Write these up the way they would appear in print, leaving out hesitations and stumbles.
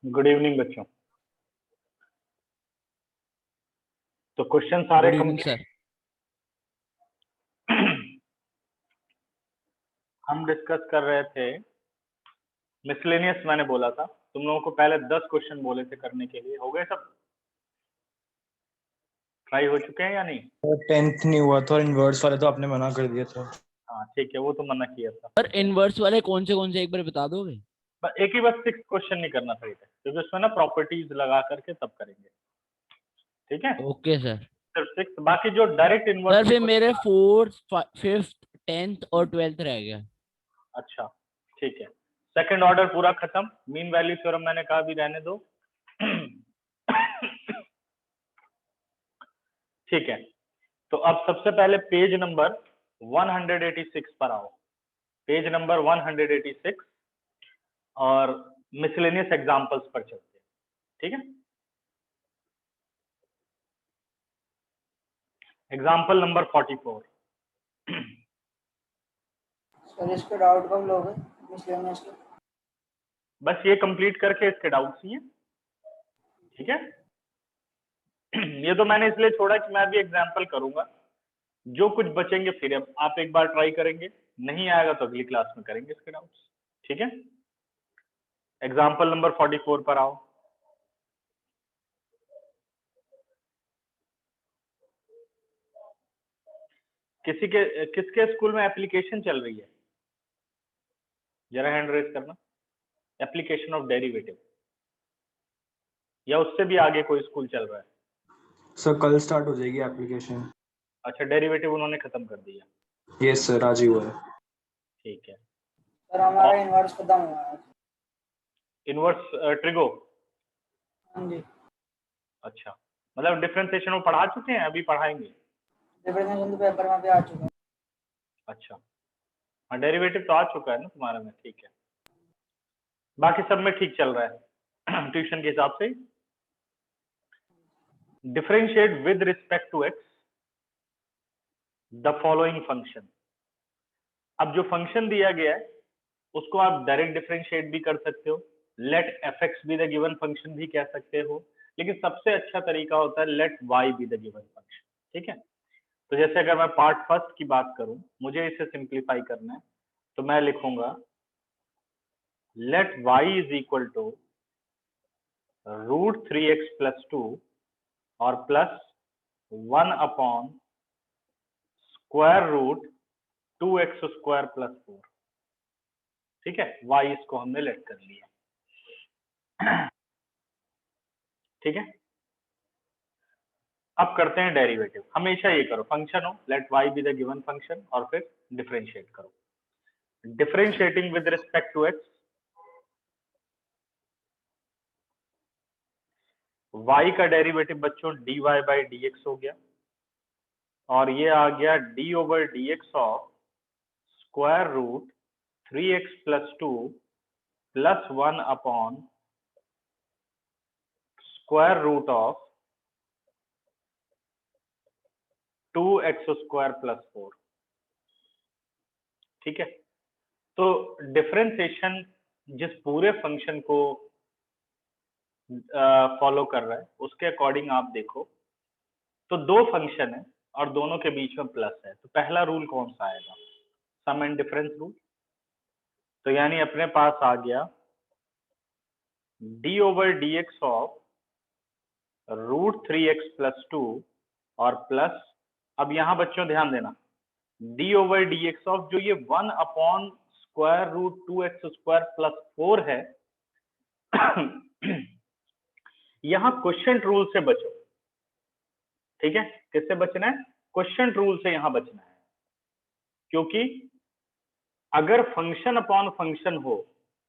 Good evening बच्चों। तो question सारे गुड इवनिंग कंप्लीट। सर। हम डिस्कस कर रहे थे मिसलेनियस। मैंने बोला था तुम लोगों को पहले 10 क्वेश्चन बोले थे करने के लिए। हो गए सब? ट्राई हो चुके हैं या नहीं? तो 10th नहीं हुआ था और इनवर्स वाले तो आपने मना कर दिया था। हाँ ठीक है, वो तो मना किया था। सर इनवर्स वाले कौन से एक बार बता दोगे? एक ही बस 6 क्वेश्चन नहीं करना सही था, क्योंकि उसमें ना प्रॉपर्टीज लगा करके तब करेंगे। ठीक है, ओके सर। सिर्फ 6। बाकी जो डायरेक्ट इनवर्स सर के फिर मेरे क्वेश्चन। 4th 5th 10th और 12th रह गया। अच्छा ठीक है, सेकंड ऑर्डर पूरा खत्म। मीन वैल्यू थ्योरम मैंने कहा भी रहने दो। ठीक है, तो अब सबसे पहले पेज नंबर 186 पर आओ। पेज नंबर 186 और मिसलेनियस एग्जांपल्स पर चलते हैं। ठीक है, एग्जांपल नंबर 44। सर इसके डाउट कब लोगे मिसलेनियस के? बस ये कंप्लीट करके इसके डाउट्स ही हैं। ठीक है, ये तो मैंने इसलिए छोड़ा कि मैं भी एग्जांपल करूंगा। जो कुछ बचेंगे फिर अब आप एक बार ट्राई करेंगे, नहीं आएगा तो अगली क्लास में करेंगे इसके डाउट्स। ठीक है, एग्जांपल नंबर 44 पर आओ। किसके स्कूल में एप्लीकेशन चल रही है? जरा हैंड रेज करना। एप्लीकेशन ऑफ डेरिवेटिव, या उससे भी आगे कोई स्कूल चल रहा है? सर कल स्टार्ट हो जाएगी एप्लीकेशन। अच्छा, डेरिवेटिव उन्होंने खत्म कर दिया। यस सर, आज ही हुआ है। ठीक है, सर हमारा इनवर्स खत्म हुआ है। Inverse trigo. हाँ जी, अच्छा, मतलब डिफरेंशिएशन वो पढ़ा चुके हैं, अभी पढ़ाएंगे? डिफरेंशिएशन तो पेपर में भी आ चुका है। अच्छा, हाँ डेरिवेटिव तो आ चुका है ना तुम्हारे में। ठीक है, बाकी सब में ठीक चल रहा है ट्यूशन के हिसाब से। Differentiate with respect to X the following function. अब जो फंक्शन दिया गया है उसको आप डायरेक्ट डिफरेंशिएट भी कर सकते हो, let F X be the given function भी कह सकते हो, लेकिन सबसे अच्छा तरीका होता है let Y be the given function. ठीक है, तो जैसे अगर मैं पार्ट फर्स्ट की बात करूं, मुझे इसे सिंप्लीफाई करना है, तो मैं लिखूंगा let Y is equal to √3x+2 और प्लस 1 अपॉन √2x² + 4। ठीक है, y इसको हमने लेट कर लिया। ठीक है, अब करते हैं डेरिवेटिव। हमेशा ये करो, फंक्शन हो let y be the given function और फिर डिफरेंशिएट करो। Differentiating with respect to x, y का डेरिवेटिव बच्चों dy/dx हो गया, और ये आ गया d/dx of √3x+2 plus 1 upon √2x² + 4। ठीक है, तो डिफरेंशिएशन जिस पूरे फंक्शन को फॉलो कर रहा है उसके अकॉर्डिंग आप देखो तो दो फंक्शन है और दोनों के बीच में प्लस है, तो पहला रूल कौन सा आएगा? सम एंड डिफरेंस रूल। तो यानी अपने पास आ गया d/dx ऑफ √3x+2 और प्लस, अब यहां बच्चों ध्यान देना, d/dx ऑफ जो ये 1 अपॉन √2x² + 4 है यहां क्वेश्चन रूल से बचो। ठीक है, किससे बचना है? क्वेश्चन रूल से यहां बचना है, क्योंकि अगर फंक्शन अपॉन फंक्शन हो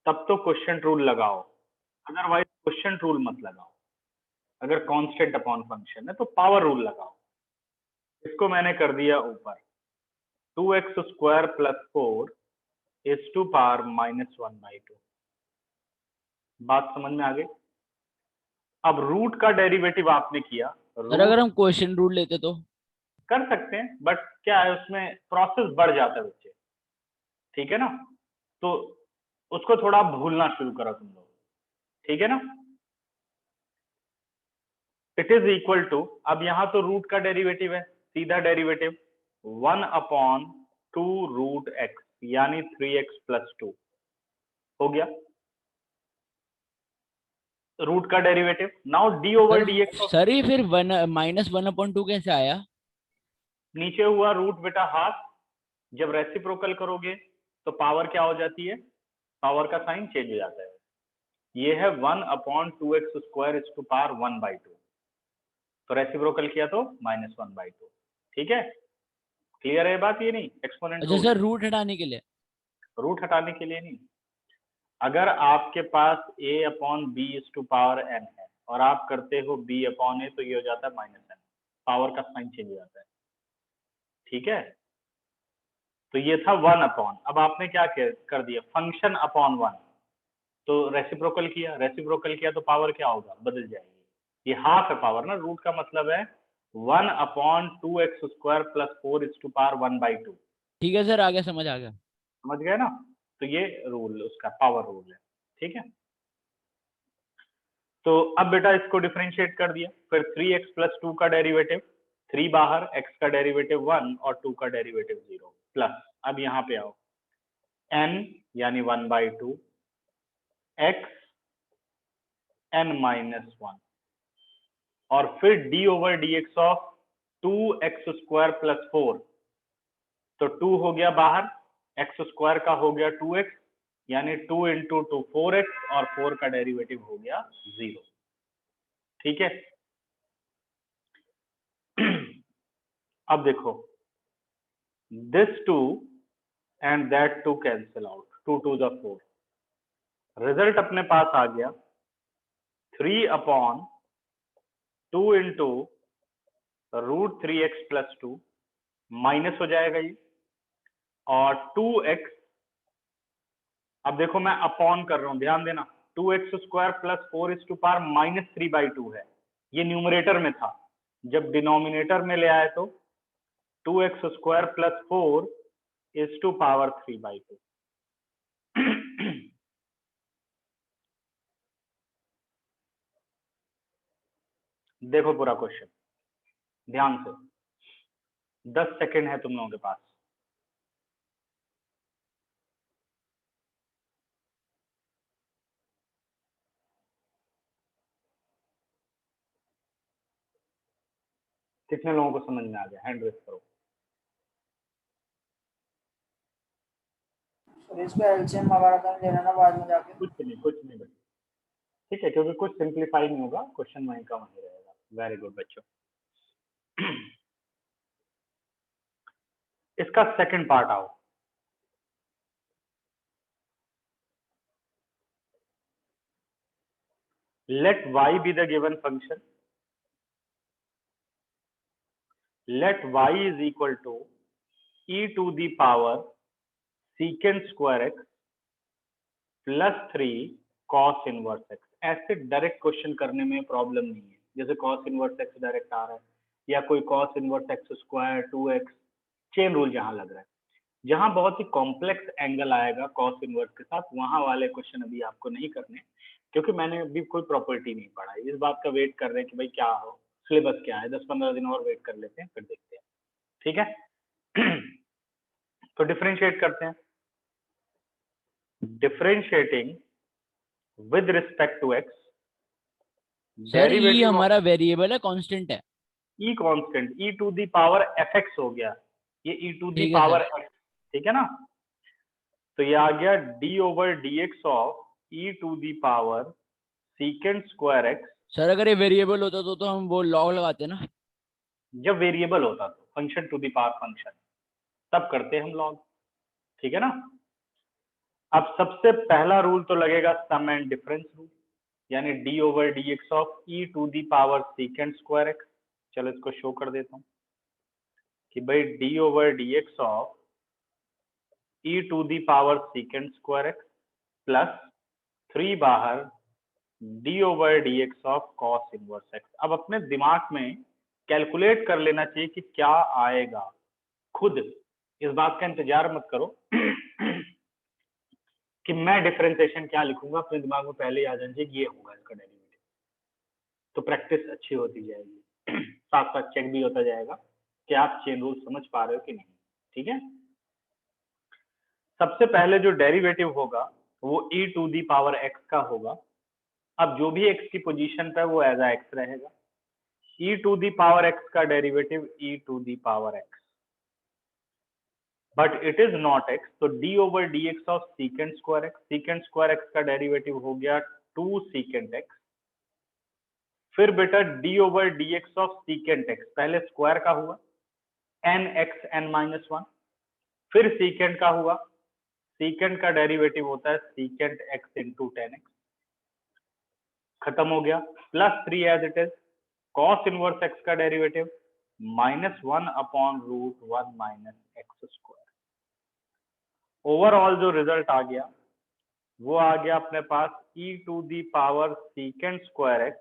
तब तो क्वेश्चन रूल लगाओ, अदरवाइज क्वेश्चन रूल मत लगाओ। अगर कांस्टेंट अपॉन फंक्शन है तो पावर रूल लगाओ। इसको मैंने कर दिया ऊपर 2x² + 4 (−1/2)। बात समझ में आ गई? अब रूट का डेरिवेटिव आपने किया, सर अगर हम क्वेश्चन रूल लेते तो कर सकते हैं, बट क्या है उसमें प्रोसेस बढ़ जाता है बच्चे। ठीक है ना, तो उसको थोड़ा भूलना शुरू करो तुम लोग। ठीक है ना, इट इज इक्वल टू, अब यहाँ तो रूट का डेरिवेटिव है, सीधा डेरिवेटिव 1/2 रूट एक्स यानी 3x + 2 हो गया रूट का derivative. Now D over D x, sir ये फिर -1/2 कैसे आया? नीचे हुआ रूट बेटा हाफ, जब रेसिप्रोकल करोगे तो पावर क्या हो जाती है, पावर का साइन चेंज हो जाता है। ये है 1/2x² पावर 1/2, तो रेसिप्रोकल किया तो -1/2। ठीक है, क्लियर है बात? ये नहीं एक्सपोनेंट अच्छा सर, रूट हटाने के लिए? रूट हटाने के लिए नहीं। अगर आपके पास a/b पावर n है और आप करते हो b/a, तो ये हो जाता है -n, पावर का साइन चेंज हो जाता है। ठीक है, तो ये था 1/, अब आपने क्या कर दिया, फंक्शन अपॉन 1, तो रेसिप्रोकल किया तो पावर क्या होगा, बदल जाएगी। ये हाफ है पावर ना, रूट का मतलब है 1/2x² + 4 पावर 1/2। ठीक है सर, आ गया, समझ आ गया। समझ गए ना? तो ये रूल उसका पावर रूल है। ठीक है, तो अब बेटा इसको डिफरेंशिएट कर दिया, फिर 3x + 2 का डेरिवेटिव, 3 बाहर, x का डेरिवेटिव 1 और 2 का डेरिवेटिव 0 प्लस, अब यहाँ पे आओ, n यानी 1/2 x n-1 और फिर d over dx of 2x² + 4, तो 2 हो गया बाहर, x² का हो गया 2x यानी 2 × 2 4x और 4 का डेरिवेटिव हो गया 0। ठीक है, अब देखो, this 2 and that 2 cancel out, 2 2 the 4, result अपने पास आ गया 3/2 × √3x + 2 माइनस हो जाएगा ये, और 2x, अब देखो मैं अपॉन कर रहा हूं, ध्यान देना, 2x² + 4 पावर -3/2 है, ये न्यूमरेटर में था, जब डिनोमिनेटर में ले आए तो 2x² + 4 पावर 3/2। देखो पूरा क्वेश्चन ध्यान से, 10 सेकंड है तुम लोगों के पास। कितने लोगों को समझ में आ गया, हैंड रेस करो। सर इसको एलसीएम वगैरह तो नहीं लेना ना बाद में जाके? कुछ नहीं बच्चों, ठीक है, क्योंकि कुछ सिंप्लीफाई नहीं होगा, क्वेश्चन वहीं का वहीं रहेगा। वेरी गुड बच्चों। इसका सेकंड पार्ट आओ, let y be the given function, let y is equal to e to the power secant square x plus 3 cos inverse x। ऐसे डायरेक्ट क्वेश्चन करने में प्रॉब्लम नहीं है, जैसे cos इनवर्स x डायरेक्ट आ रहा है, या कोई cos inverse x², 2x, chain rule जहां लग रहा है। जहां बहुत ही कॉम्प्लेक्स एंगल आएगा cos इनवर्स के साथ, वहां वाले क्वेश्चन अभी आपको नहीं करने, क्योंकि मैंने अभी कोई प्रॉपर्टी नहीं पढ़ा है। इस बात का वेट कर रहे हैं कि भाई क्या हो, सिलेबस क्या है, 10-15 दिन और वेट कर लेते हैं, फिर देखते हैं। ठीक है, तो डिफरेंशिएट करते हैं। Differentiating with respect to x, sir ये डेरिवेटिव हमारा वेरिएबल है, कांस्टेंट है? E constant, e to the power fx हो गया, ये e टू दी ठीक है पावर सर। x, ठीक है ना? तो ये आ गया d over dx of e to the power secant square x। Sir अगर ये वेरिएबल होता तो हम वो लॉग लगाते ना। जब वेरिएबल होता तो function to the power function, तब करते हम लॉग। ठीक है ना? अब सबसे पहला रूल तो लगेगा सम एंड डिफरेंस रूल, यानी d over dx of e to the power secant square x। चलो इसको शो कर देता हूं कि भाई d over dx of e to the power secant square x plus 3 बाहर d over dx of cos inverse x। अब अपने दिमाग में कैलकुलेट कर लेना चाहिए कि क्या आएगा, खुद इस बात का इंतजार मत करो कि मैं डिफरेंशिएशन क्या लिखूंगा, अपने दिमाग में पहले ही आ जाना चाहिए कि ये होगा इसका डेरिवेटिव। तो प्रैक्टिस अच्छी होती जाएगी, साथ साथ चेक भी होता जाएगा कि आप चेन रूल समझ पा रहे हो कि नहीं। ठीक है, सबसे पहले जो डेरिवेटिव होगा वो e to the power x का होगा। अब जो भी x की पोजीशन पे है वो एज x रहेगा। e to the power x का derivative e to the power x, but it is not x, तो d over dx of secant square x, secant square x का डेरिवेटिव हो गया 2 सीकेंट x। फिर बेटा d over dx of secant x, पहले square का हुआ n x n minus 1, फिर सीकेंट का हुआ, सीकेंट का डेरिवेटिव होता है secant x into tan x, खत्म हो गया, plus 3 as it is, cos inverse x का derivative minus 1 upon root 1 minus x square. Overall जो रिजल्ट आ गया वो आ गया अपने पास e to the power secant square x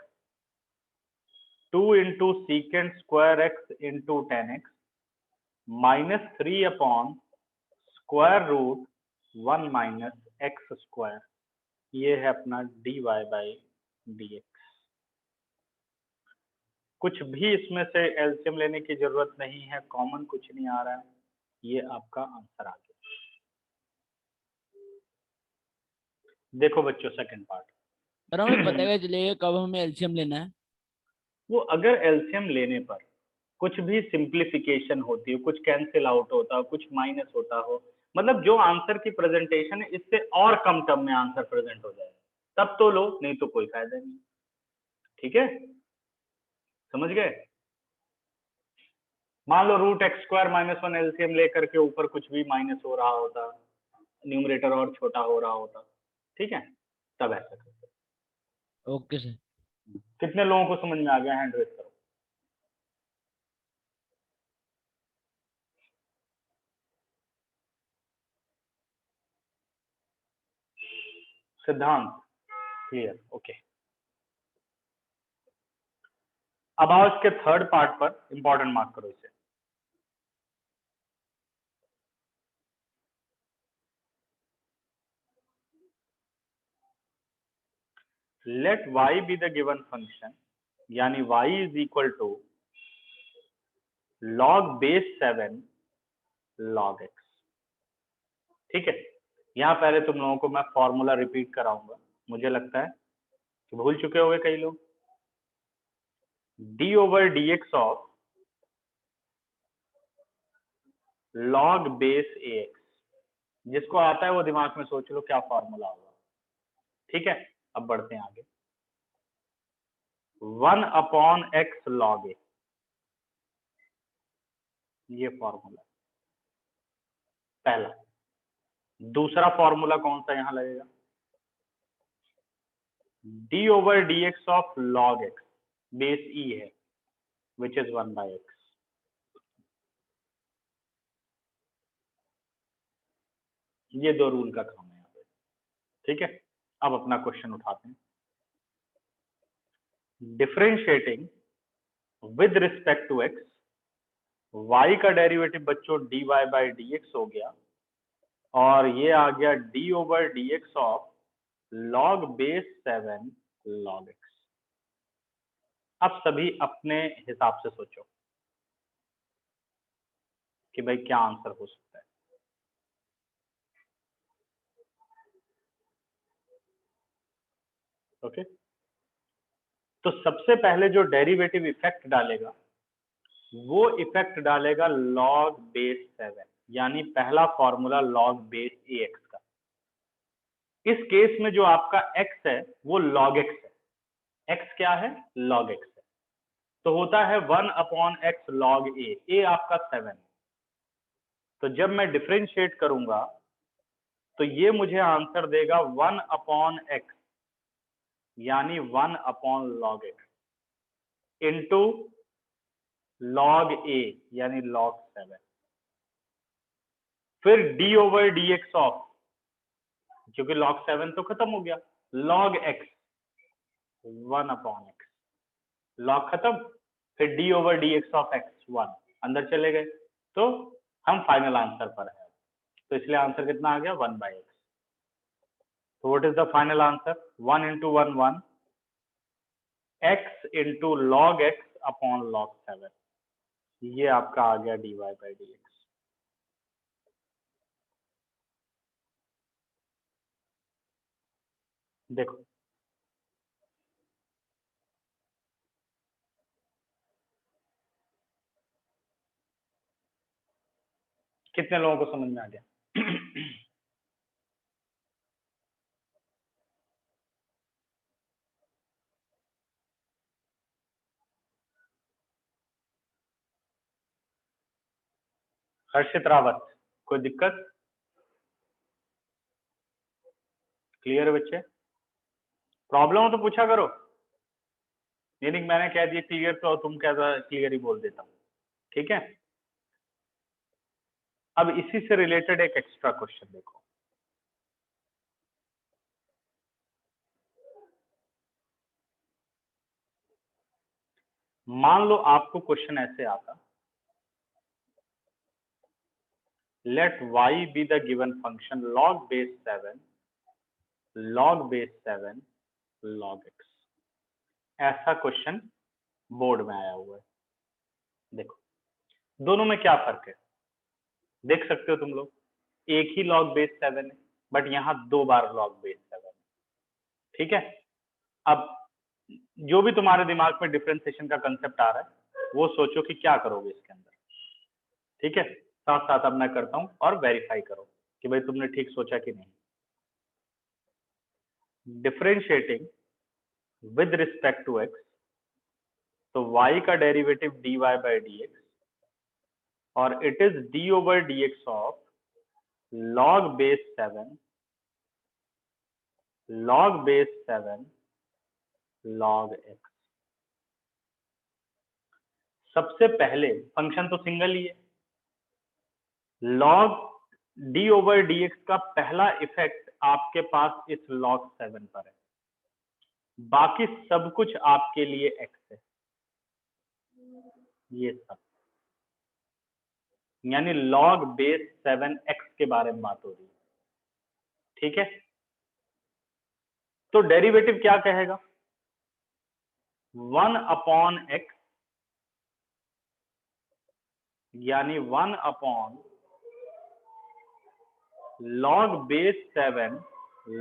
2 into secant square x into tan x minus 3 upon square root 1 minus x square. ये है अपना dy बाई dx। कुछ भी इसमें से एलसीएम लेने की जरूरत नहीं है, कॉमन कुछ नहीं आ रहा है, ये आपका आंसर आ गया। देखो बच्चों सेकंड पार्ट, पर हमें पता कैसे चलेगा कब हमें एलसीएम लेना है? वो अगर एलसीएम लेने पर कुछ भी सिंप्लीफिकेशन होती हो, कुछ कैंसिल आउट होता हो, कुछ माइनस होता हो, मतलब जो आंसर की प्रेजेंटेशन है इससे और कम टर्म में आंसर प्रेजेंट हो जाए तब तो लो, नहीं तो कोई फायदा नहीं। ठीक है, समझ गए? मान लो root X square minus 1 LCM लेकर के ऊपर कुछ भी माइनस हो रहा होता, न्यूमरेटर और छोटा हो रहा होता, ठीक है, तब ऐसा करते। Okay sir. कितने लोगों को समझ में आ गया? हैंड रेज करो। सिद्धांत क्लियर, ओके। अब आओ इसके थर्ड पार्ट पर, इंपॉर्टेंट मार्क करो इसे। Let y be the given function, यानी y is equal to log base 7 log x। ठीक है, यहां पहले तुम लोगों को मैं फॉर्मूला रिपीट कराऊंगा, मुझे लगता है कि भूल चुके होंगे कई लोग। d over dx of log base ax, जिसको आता है वो दिमाग में सोच लो क्या फॉर्मूला होगा। ठीक है, अब बढ़ते हैं आगे। 1 अपॉन एक्स लॉग ए, ये फॉर्मूला पहला। दूसरा फॉर्मूला कौन सा यहां लगेगा? d over dx of log x, base e है, विच इज 1 बाई एक्स। ये दो रूल का काम है यहाँ पे। ठीक है, अब अपना क्वेश्चन उठाते हैं। Differentiating with respect to x, y का डेरिवेटिव बच्चों dy बाई dx हो गया, और ये आ गया d over dx of log base 7 log x। अब सभी अपने हिसाब से सोचो कि भाई क्या आंसर हो सकता है। ओके, तो सबसे पहले जो डेरिवेटिव इफेक्ट डालेगा वो इफेक्ट डालेगा log बेस 7, यानी पहला फॉर्मूला log बेस ax का। इस केस में जो आपका x है वो log x है। x क्या है? log x है, तो होता है 1 अपॉन एक्स लॉग a आपका 7 है। तो जब मैं डिफरेंशिएट करूंगा तो ये मुझे आंसर देगा 1 अपॉन एक्स, यानी 1 upon log x into log a, यानी लॉग 7। फिर d ओवर dx ऑफ, क्योंकि log 7 तो खत्म हो गया, log x 1 upon x, log खत्म, फिर d over dx of x 1, अंदर चले गए, तो हम फाइनल आंसर पर है। तो इसलिए आंसर कितना आ गया? 1 बाई एक्स। तो what is the final answer? 1 into 1 1, x into log x upon log 7, ये आपका आ गया dy बाई डी एक्स। देखो कितने लोगों को समझ में आ गया? हर्षित रावत, कोई दिक्कत? क्लियर है बच्चे? प्रॉब्लम हो तो पूछा करो, ये नहीं मैंने कह दिया क्लियर तो तुम क्या क्लियर ही बोल देता हूँ, ठीक है? अब इसी से रिलेटेड एक एक्स्ट्रा क्वेश्चन देखो। मान लो आपको क्वेश्चन ऐसे आता, let y be the given function log base 7 log base 7 log x, ऐसा क्वेश्चन बोर्ड में आया हुआ है। देखो दोनों में क्या फर्क है देख सकते हो तुम लोग, एक ही log base 7 है बट यहाँ 2 बार log base 7 है, ठीक है? अब जो भी तुम्हारे दिमाग में डिफरेंशिएशन का कंसेप्ट आ रहा है वो सोचो कि क्या करोगे इसके अंदर, ठीक है? साथ साथ अब मैं करता हूं और वेरीफाई करो कि भाई तुमने ठीक सोचा कि नहीं। Differentiating with respect to X, तो y का derivative dy by D x और it is d over D x of log base 7 log base 7 log x। सबसे पहले फंक्शन तो सिंगल ही है, log d over D x का पहला effect आपके पास इस log 7 पर है, बाकी सब कुछ आपके लिए x है, ये सब यानी log base 7x के बारे में बात हो रही है, ठीक है? तो डेरिवेटिव क्या कहेगा? 1 अपॉन x यानी 1 upon log base 7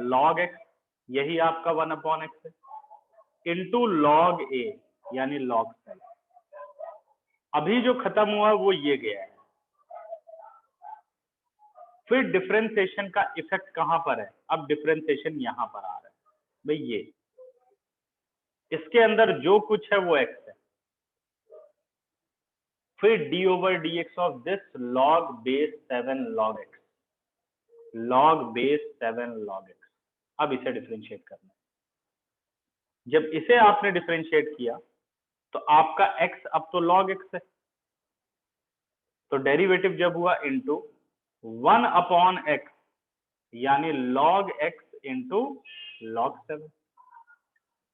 log x, यही आपका 1 अपॉन x है, इंटू log a यानी log 7। अभी जो खत्म हुआ वो ये गया है। फिर डिफरेंशिएशन का इफेक्ट कहां पर है? अब डिफरेंशिएशन यहां पर आ रहा है भाई, ये इसके अंदर जो कुछ है वो x है, फिर d over D x of this log base 7 log x, log base 7 log x। अब इसे डिफरेंशिएट करना है, जब इसे आपने डिफरेंशिएट किया तो आपका x अब तो log x है, तो डेरिवेटिव जब हुआ इंटू 1 अपॉन x यानी log x इंटू log 7।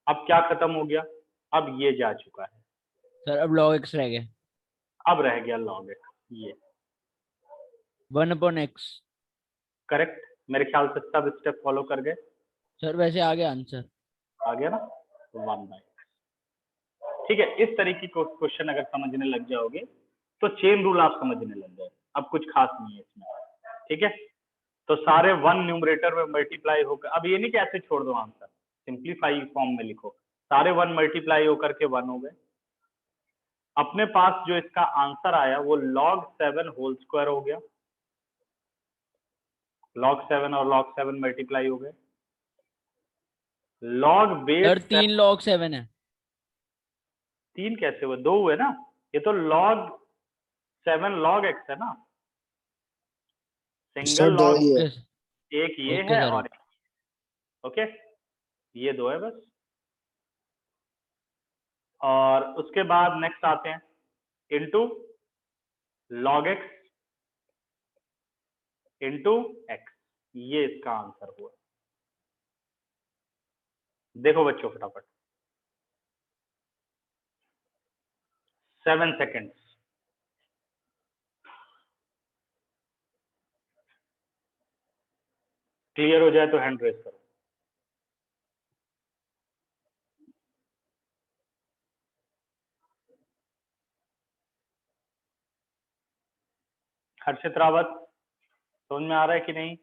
अब क्या खत्म हो गया? अब ये जा चुका है, सर अब log x रह गया, अब रह गया log x, ये 1/x। करेक्ट? मेरे ख्याल से सब स्टेप फॉलो कर गए। सर वैसे आ गया आंसर, आ गया ना? 1/x, ठीक है? इस तरीके को क्वेश्चन अगर समझने लग जाओगे तो चेन रूल आप समझने लग जाए, अब कुछ खास नहीं है इसमें, ठीक है? तो सारे 1 न्यूमरेटर में मल्टीप्लाई होकर, अब ये नहीं कि ऐसे छोड़ दो आंसर, सिंप्लीफाई फॉर्म में लिखो, सारे 1 मल्टीप्लाई होकर के 1 हो गए। अपने पास जो इसका आंसर आया वो log 7 होल स्क्वायर हो गया, log 7 और log 7 मल्टीप्लाई हो गए, log बेस सर 3 log 7 है। 3 कैसे हुए? 2 हुए ना, ये तो log 7 log x है ना, सर सिंगल 2 log, ही है। ओके एक ये ओके है सर, और ओके, ये 2 है बस। और उसके बाद नेक्स्ट आते हैं into log x into x, ये इसका आंसर हुआ। देखो बच्चों फटाफट, 7 सेकेंड्स। क्लियर हो जाए तो हैंड रेस करो। हर्षित रावत, समझ में आ रहा है कि नहीं?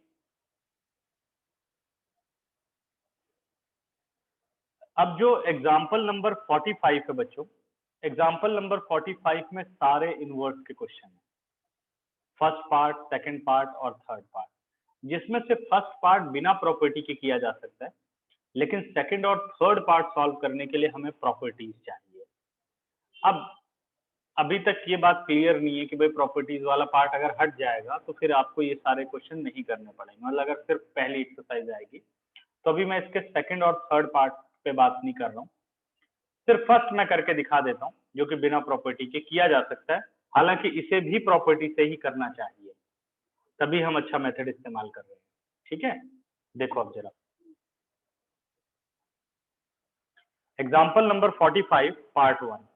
अब जो एग्जाम्पल नंबर 45 है बच्चों, एग्जाम्पल नंबर 45 में सारे इनवर्स के क्वेश्चन है, फर्स्ट पार्ट, सेकंड पार्ट और थर्ड पार्ट, जिसमें से फर्स्ट पार्ट बिना प्रॉपर्टी के किया जा सकता है, लेकिन सेकंड और थर्ड पार्ट सॉल्व करने के लिए हमें प्रॉपर्टीज चाहिए। अब अभी तक ये बात क्लियर नहीं है कि भाई प्रॉपर्टीज वाला पार्ट अगर हट जाएगा तो फिर आपको ये सारे क्वेश्चन नहीं करने पड़ेंगे, मतलब अगर सिर्फ पहली एक्सरसाइज आएगी। तो अभी मैं इसके सेकंड और थर्ड पार्ट पे बात नहीं कर रहा हूँ, सिर्फ फर्स्ट मैं करके दिखा देता हूँ, जो कि बिना प्रॉपर्टी के किया जा सकता है, हालांकि इसे भी प्रॉपर्टी से ही करना चाहिए, तभी हम अच्छा मेथड इस्तेमाल कर रहे हैं। ठीक है, देखो अब जरा example number 45 part 1।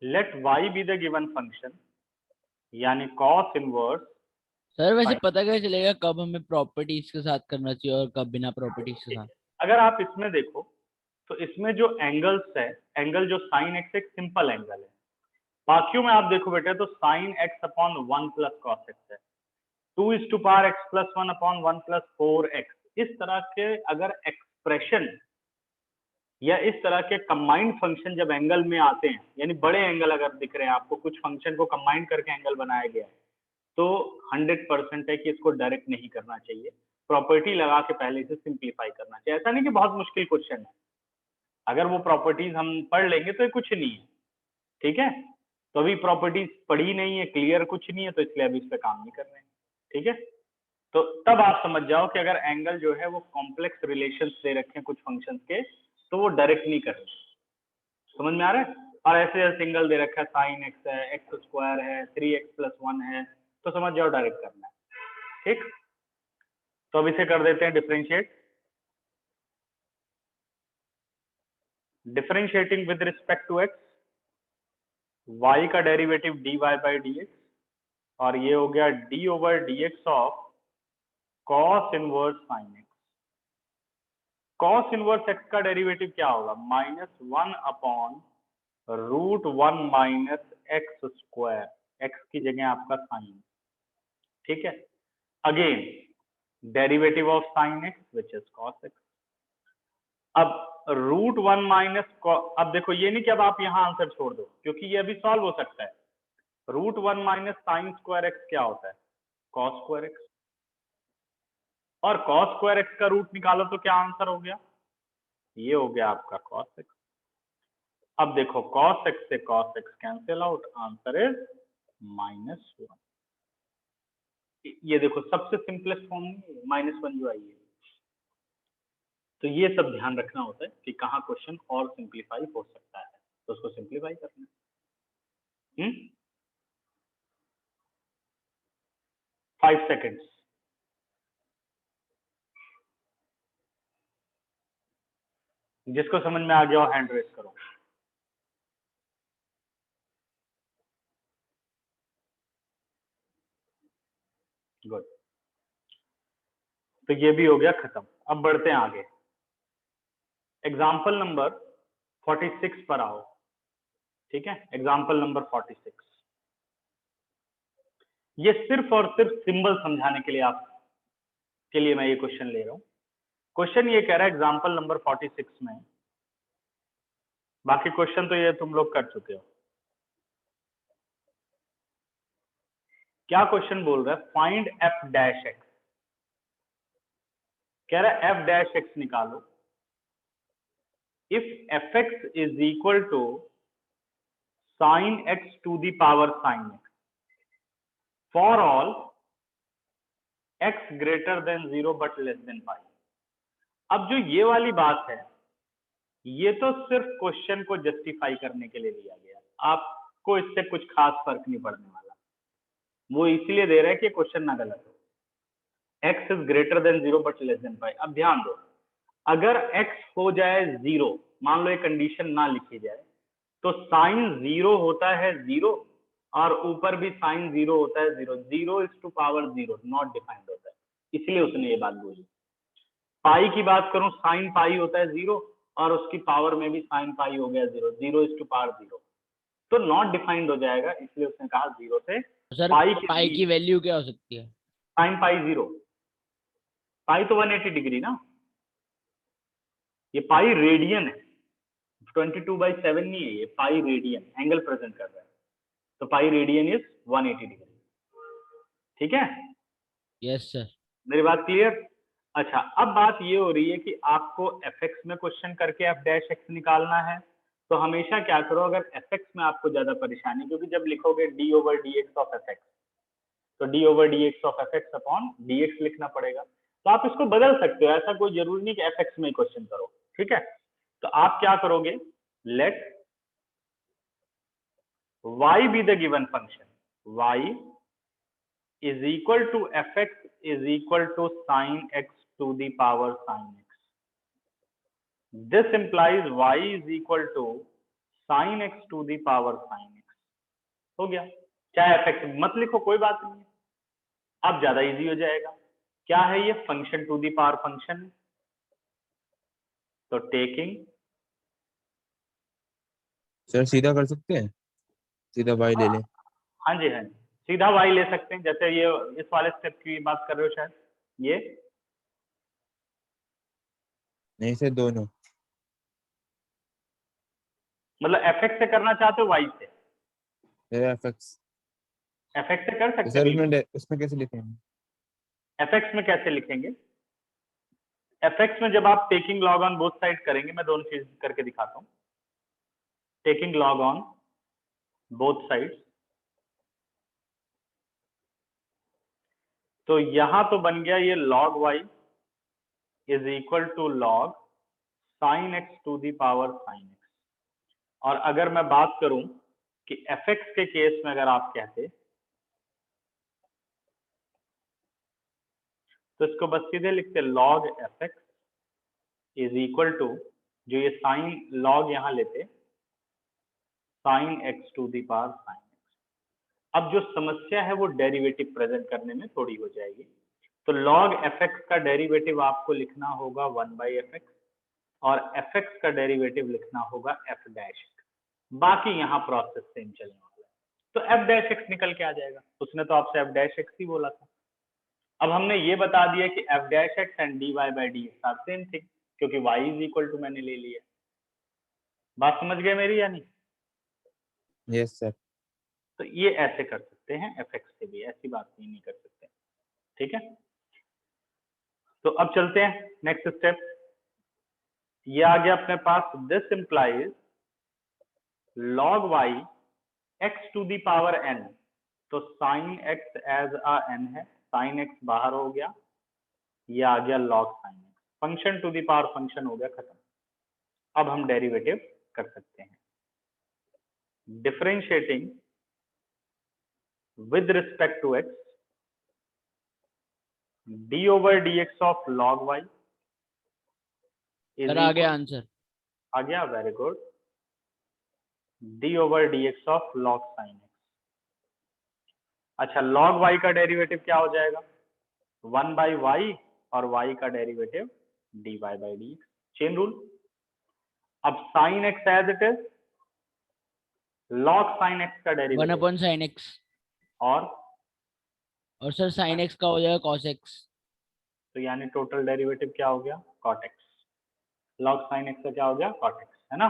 Let y be the given function, यानी cos इनवर्स। सर वैसे Fine. पता कैसे चलेगा कब हमें प्रॉपर्टीज के साथ करना चाहिए और कब बिना प्रॉपर्टीज के साथ? अगर आप इसमें देखो तो इसमें जो एंगल्स है, एंगल जो साइन एक्स एक सिंपल एंगल है, बाकियों में आप देखो बेटे तो sine x upon 1 plus cos x है, 2 x plus 1 upon 1 plus 4x, इस तरह के अगर एक्सप्रेशन या इस तरह के कंबाइंड फंक्शन जब एंगल में आते हैं, यानी बड़े एंगल अगर दिख रहे हैं आपको, कुछ फंक्शन को कंबाइंड करके एंगल बनाया गया है, तो 100% है कि इसको डायरेक्ट नहीं करना चाहिए, प्रॉपर्टी लगा के पहले से सिंप्लीफाई करना चाहिए। ऐसा नहीं कि बहुत मुश्किल क्वेश्चन है, अगर वो प्रॉपर्टीज हम पढ़ लेंगे तो ये कुछ नहीं है। ठीक है, तो अभी प्रॉपर्टीज पढ़ी नहीं है, क्लियर कुछ नहीं है, तो इसलिए अभी इस पे काम नहीं कर रहे हैं। ठीक है, तो तब आप समझ जाओ कि अगर एंगल जो है वो कॉम्प्लेक्स रिलेशंस दे रखे हैं कुछ फंक्शंस के, तो वो डायरेक्ट नहीं कर रहे। समझ में आ रहा है? और ऐसे सिंगल दे रखा है, साइन एक्स है, एक्स स्क्वायर है, 3x प्लस 1 है, तो समझ जाओ डायरेक्ट करना है। ठीक, तो अब इसे कर देते हैं differentiate. Differentiating with respect to x, y का डेरिवेटिव dy बाई dx, और ये हो गया d over dx of cos inverse sine x. cos inverse x का डेरिवेटिव क्या होगा? -1 upon √1 minus x square, x की जगह आपका साइन। ठीक है, again derivative of sine x which is cos x. अब √1 माइनस, अब देखो ये नहीं कि अब आप यहाँ आंसर छोड़ दो, क्योंकि ये अभी सॉल्व हो सकता है। √1 माइनस साइन स्क्वायर एक्स क्या होता है? cos स्क्वायर एक्स, और cos स्क्वायर एक्स का रूट निकालो तो क्या आंसर हो गया? ये हो गया आपका cos एक्स। अब देखो cos एक्स से cos x cancel out, answer is -1। ये देखो सबसे सिंपलेस्ट फॉर्म में -1 जो आई है। तो ये सब ध्यान रखना होता है कि कहाँ क्वेश्चन और सिंप्लीफाई हो सकता है, तो उसको सिंप्लीफाई करना है। 5 सेकेंड्स। जिसको समझ में आ गया हो हैंड रेस करो। गुड, तो ये भी हो गया खत्म। अब बढ़ते हैं आगे, एग्जाम्पल नंबर 46 पर आओ। ठीक है, एग्जाम्पल नंबर 46, ये सिर्फ और सिर्फ सिंबल समझाने के लिए के लिए मैं ये क्वेश्चन ले रहा हूं। क्वेश्चन ये कह रहा है एग्जाम्पल नंबर 46 में, बाकी क्वेश्चन तो ये तुम लोग कर चुके हो। क्या क्वेश्चन बोल रहा है? फाइंड एफ डैश एक्स, कह रहा है एफ डैश एक्स निकालो if f x is equal to sine x to the power sine x for all x greater than 0 but less than 5। अब जो ये वाली बात है, ये तो सिर्फ क्वेश्चन को जस्टिफाई करने के लिए दिया गया, आपको इससे कुछ खास फर्क नहीं पड़ने वाला। वो इसलिए दे रहा है कि क्वेश्चन ना गलत हो। x is greater than 0 but less than 5। अब ध्यान दो, अगर x हो जाए 0, मान लो ये कंडीशन ना लिखी जाए, तो साइन 0 होता है 0, और ऊपर भी साइन 0 होता है 0। 0 is to power 0 not defined होता है, इसलिए उसने ये बात बोली। पाई की बात करूं, साइन पाई होता है 0, और उसकी पावर में भी साइन पाई हो गया 0, 0:0, तो नॉट डिफाइंड हो जाएगा, इसलिए उसने कहा 0 से सर पाई पाई की वैल्यू क्या हो सकती है? साइन पाई 0, पाई तो 180 डिग्री ना, ये पाई रेडियन है, 22/7 नहीं है, ये पाई रेडियन एंगल प्रेजेंट कर रहा है, तो पाई रेडियन इज 180 डिग्री। ठीक है, यस सर। मेरी बात क्लियर? अच्छा, अब बात ये हो रही है कि आपको fx में क्वेश्चन करके f' निकालना है, तो हमेशा क्या करो, अगर fx में आपको ज्यादा परेशानी, क्योंकि जब लिखोगे d/dx ऑफ fx, तो d/dx of fx upon dx लिखना पड़ेगा, तो आप इसको बदल सकते हो, ऐसा कोई जरूरी नहीं कि fx में क्वेश्चन करो। ठीक है, तो आप क्या करोगे, let y be the given function, y is equal to fx is equal to sin x to the power sin x. This implies y is equal to sin x to the power sin x. हो गया, चाहे fx मत लिखो कोई बात नहीं है, अब ज्यादा इजी हो जाएगा। क्या है ये, function to the power function, तो टेकिंग, सर सीधा कर सकते हैं, सीधा y ले लें। हाँ जी हाँ जी, सीधा y ले सकते हैं, जैसे ये इस वाले स्टेप की बात कर रहे हो शायद, ये नहीं सर, दोनों। मतलब fx से करना चाहते हो y से? सर fx, fx से कर तो सकते सर हैं, उसमें कैसे लिखेंगे? fx में कैसे लिखेंगे, fx में जब आप taking log on both side करेंगे, मैं दोनों चीज करके दिखाता हूं, taking log on both side, तो यहां तो बन गया ये log y is equal to log sin x to the power sin x, और अगर मैं बात करूं कि fx के केस में अगर आप कहते तो इसको बस सीधे लिखते log fx is equal to, जो ये साइन लॉग यहां लेते sin x to the power sin x। अब जो समस्या है वो डेरिवेटिव प्रेजेंट करने में थोड़ी हो जाएगी, तो log fx का डेरिवेटिव आपको लिखना होगा 1/fx, और fx का डेरिवेटिव लिखना होगा f', बाकी यहाँ प्रोसेस सेम चलने वाला है, तो f' निकल के आ जाएगा, उसने तो आपसे f' ही बोला था। अब हमने ये बता दिया कि f' and dy/dx are same thing, क्योंकि y इज इक्वल टू मैंने ले लिया। बात समझ गए मेरी या नहीं? Yes sir. तो ये ऐसे कर सकते हैं, fx से भी ऐसी बात नहीं कर सकते। ठीक है, तो अब चलते हैं नेक्स्ट स्टेप, ये आ गया अपने पास, this implies log y x to the power n, तो sin x as a n है, sin x बाहर हो गया, ये आ गया log sin x, function to the power function हो गया खत्म। अब हम डेरिवेटिव कर सकते हैं, differentiating with respect to x, d/dx of log y sir आ गया आंसर। आ गया, very good, d/dx of log sin x। अच्छा, log y का डेरिवेटिव क्या हो जाएगा, 1/y, और y का डेरिवेटिव dy/dx, चेन रूल। अब sin x as it is, log sin x का 1 डेरिवेटिव, upon sin x, और सर sin x का हो जाएगा cos x। तो यानी टोटल डेरिवेटिव क्या हो गया, cot x, log sin x का क्या हो गया, cot x, है ना।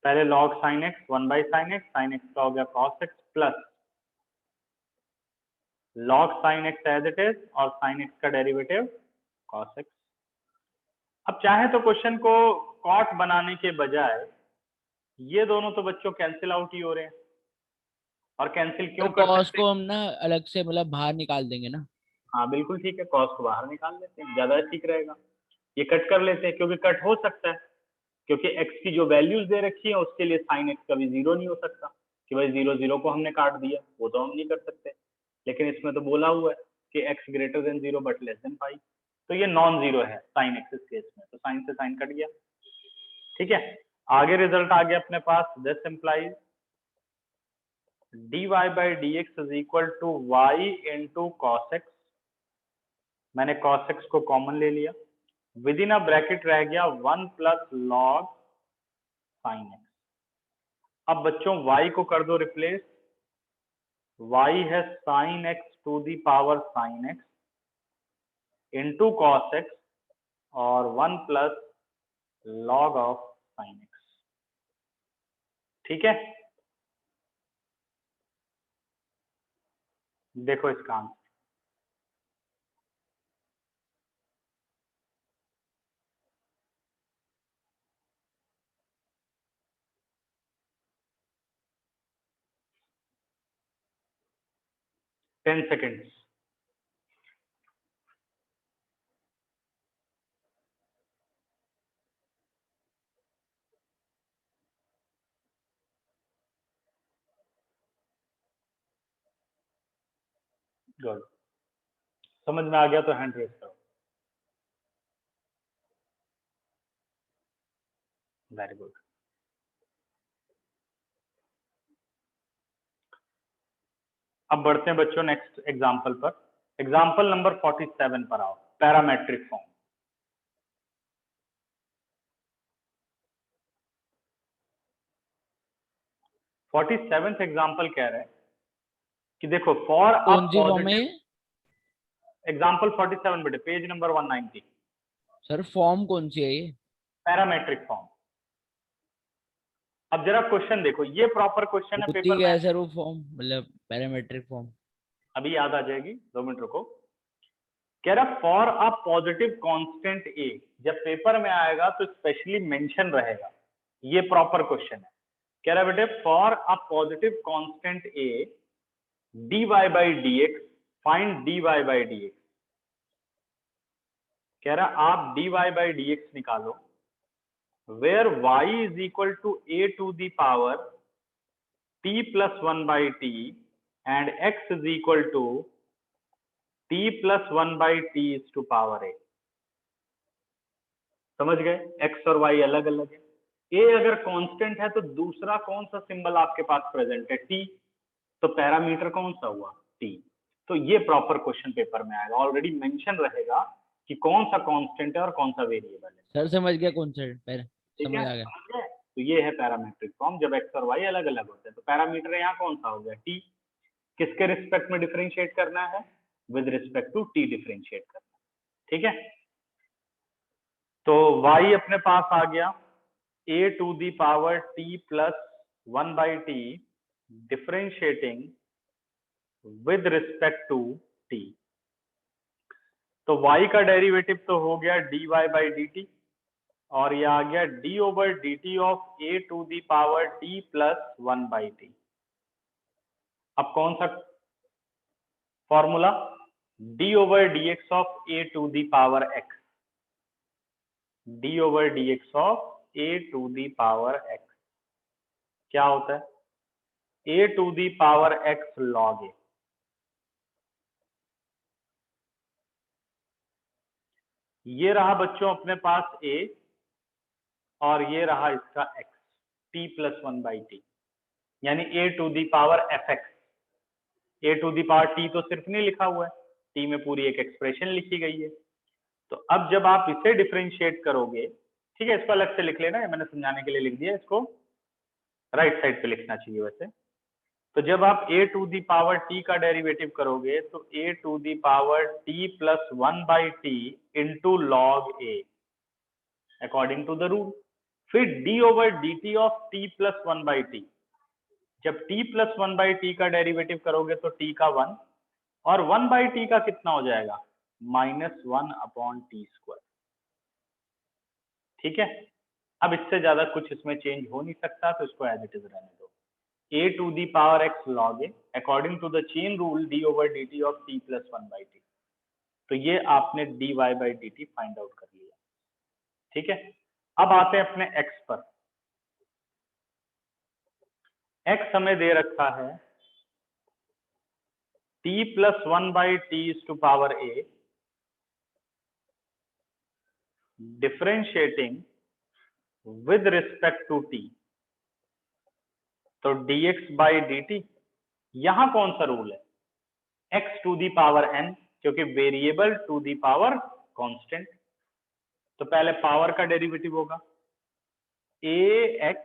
पहले log sin x 1/sin x, sin x का हो गया cos x, plus log sin x as it is, और sin x का डेरिवेटिव cos x। अब चाहे तो क्वेश्चन को cot बनाने के बजाय ये दोनों तो बच्चों कैंसिल आउट ही हो रहे हैं, और कैंसिल क्यों तो कर cos सकते को हैं? हम ना अलग से मतलब बाहर निकाल देंगे ना। हाँ बिल्कुल ठीक है, कॉस को बाहर निकाल लेते हैं, ज्यादा ठीक रहेगा। ये कट कर लेते हैं, क्योंकि कट हो सकता है, क्योंकि x की जो वैल्यूज दे रखी है उसके लिए sin x कभी 0 नहीं हो सकता, कि भाई 0 0 को हमने काट दिया, वो तो हम नहीं कर सकते। लेकिन इसमें तो बोला हुआ है कि x greater than 0 but less than pi, तो ये नॉन जीरो है sin x इस केस में, तो sin से sin कट गया। ठीक है, आगे रिजल्ट आ गया अपने पास, this implies dy/dx is equal to y into cos x, मैंने cos x को कॉमन ले लिया, विद इन अ ब्रैकेट रह गया 1 प्लस लॉग साइन एक्स। अब बच्चों y को कर दो रिप्लेस, y है sine x to the power sine x into cos x और 1 plus log of sine x. ठीक है, देखो इसका आंसर। Ten seconds. गुड, समझ में आ गया तो हैंड रेज करो। Very good. अब बढ़ते हैं बच्चों नेक्स्ट एग्जांपल पर। एग्जांपल नंबर 47 पर आओ, parametric form. Forty seventh example कह रहे हैं कि देखो फॉर अ कौन सी फॉर्म है? एग्जाम्पल 47 बेटे, पेज नंबर 190। सर फॉर्म कौन सी है ये? Parametric form. अब जरा क्वेश्चन देखो, ये प्रॉपर क्वेश्चन है होती पेपर क्या में। है सर वो फॉर्म, मतलब पैरामेट्रिक फॉर्म? अभी याद आ जाएगी, 2 मिनट रुको। कह रहा फॉर अ पॉजिटिव कांस्टेंट ए, जब पेपर में आएगा तो स्पेशली मेंशन रहेगा, ये प्रॉपर क्वेश्चन है। कह रहा बेटे for a positive constant A dy by D x, find dy by D x. कह रहा आप dy बाई डी एक्स निकालो where y is equal to a to the power t plus 1 by t and x is equal to t plus 1 by t is to power a। समझ गए, x और y अलग अलग है। a अगर constant है तो दूसरा कौन सा सिंबल आपके पास प्रेजेंट है? t, तो पैरामीटर कौन सा हुआ? t। तो ये प्रॉपर क्वेश्चन पेपर में आएगा, ऑलरेडी मेंशन रहेगा कि कौन सा कांस्टेंट है और कौन सा वेरिएबल है। सर समझ गया कौन सा ठीक समझ है, आ गया। समझ गए? तो ये है पैरामीट्रिक फॉर्म, जब एक्स और वाई अलग अलग होते हैं। तो पैरामीटर यहाँ कौन सा हो गया? टी। किसके रिस्पेक्ट में डिफरेंशिएट करना है? With respect to t differentiate करना है। ठीक है, तो y अपने पास आ गया a to the power t plus 1 by t differentiating with respect to t। तो y का डेरिवेटिव तो हो गया dy बाई डी टी, और ये आ गया d over d t of a to the power t plus 1 by t. अब कौन सा formula? d over D x of a to the power x, d over D x of a to the power x क्या होता है? a to the power x log a। ये रहा बच्चों अपने पास a और ये रहा इसका x, t plus 1 by t, यानी a to the power fx। a to the power t तो सिर्फ नहीं लिखा हुआ है, t में पूरी एक एक्सप्रेशन लिखी गई है। तो अब जब आप इसे डिफरेंशिएट करोगे, ठीक है, इसको अलग से लिख लेना, मैंने समझाने के लिए लिख दिया, इसको राइट साइड पे लिखना चाहिए वैसे। तो जब आप a to the power t का डेरिवेटिव करोगे तो a to the power t plus 1 by t into log a according to the rule. फिर d over d t of t plus 1 by t, जब t प्लस 1 बाई टी का derivative करोगे तो t का 1, और 1 by t का कितना हो जाएगा? -1 अपॉन टी स्क्वायर। ठीक है, अब इससे ज्यादा कुछ इसमें चेंज हो नहीं सकता, तो इसको एज इट इज रहने दो। a to the power x log a according to the chain rule d over d t of t plus 1 by t. तो ये आपने dy by d t find out कर लिया। ठीक है, अब आते हैं अपने x पर। x हमें दे रखा है t plus 1 by t is to power a differentiating with respect to t। तो dx बाई डी टी, यहां कौन सा रूल है? x to the power n, क्योंकि variable to the power constant. तो पहले पावर का डेरिवेटिव होगा ax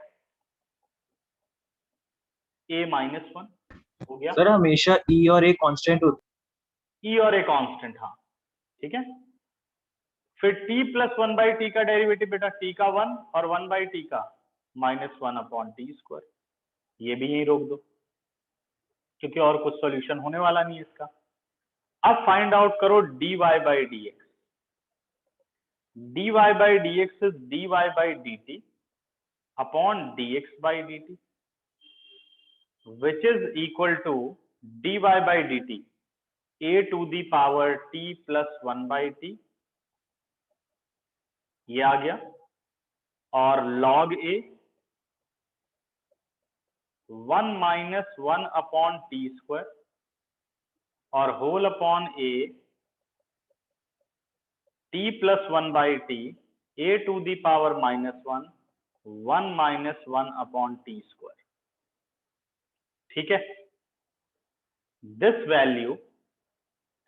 a माइनस 1 हो गया, सर हमेशा ई और ए कांस्टेंट होता e और a कांस्टेंट, हाँ ठीक है। फिर t प्लस 1/t का डेरिवेटिव बेटा t का 1 और 1/t का -1/t², ये भी यहीं रोक दो क्योंकि और कुछ सॉल्यूशन होने वाला नहीं है इसका। अब फाइंड आउट करो dy by dx। dy by dx is dy by dt upon dx by dt, which is equal to dy by dt a to the power t plus 1/t, ये आ गया, और log a 1 minus 1/t² और whole upon a t plus 1/t a to the power -1 1 minus 1/t², ठीक है। This value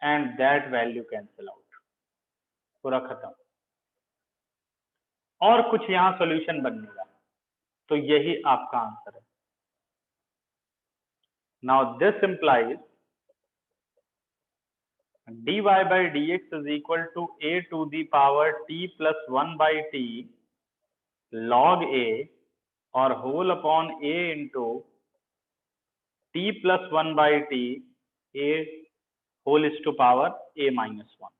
and that value cancel out, पूरा खत्म, और कुछ यहां सॉल्यूशन बनने, तो यही आपका आंसर है। Now this implies dy by dx is equal to a to the power t plus 1/t log a और whole upon a into t plus 1/t a whole is to power a minus 1।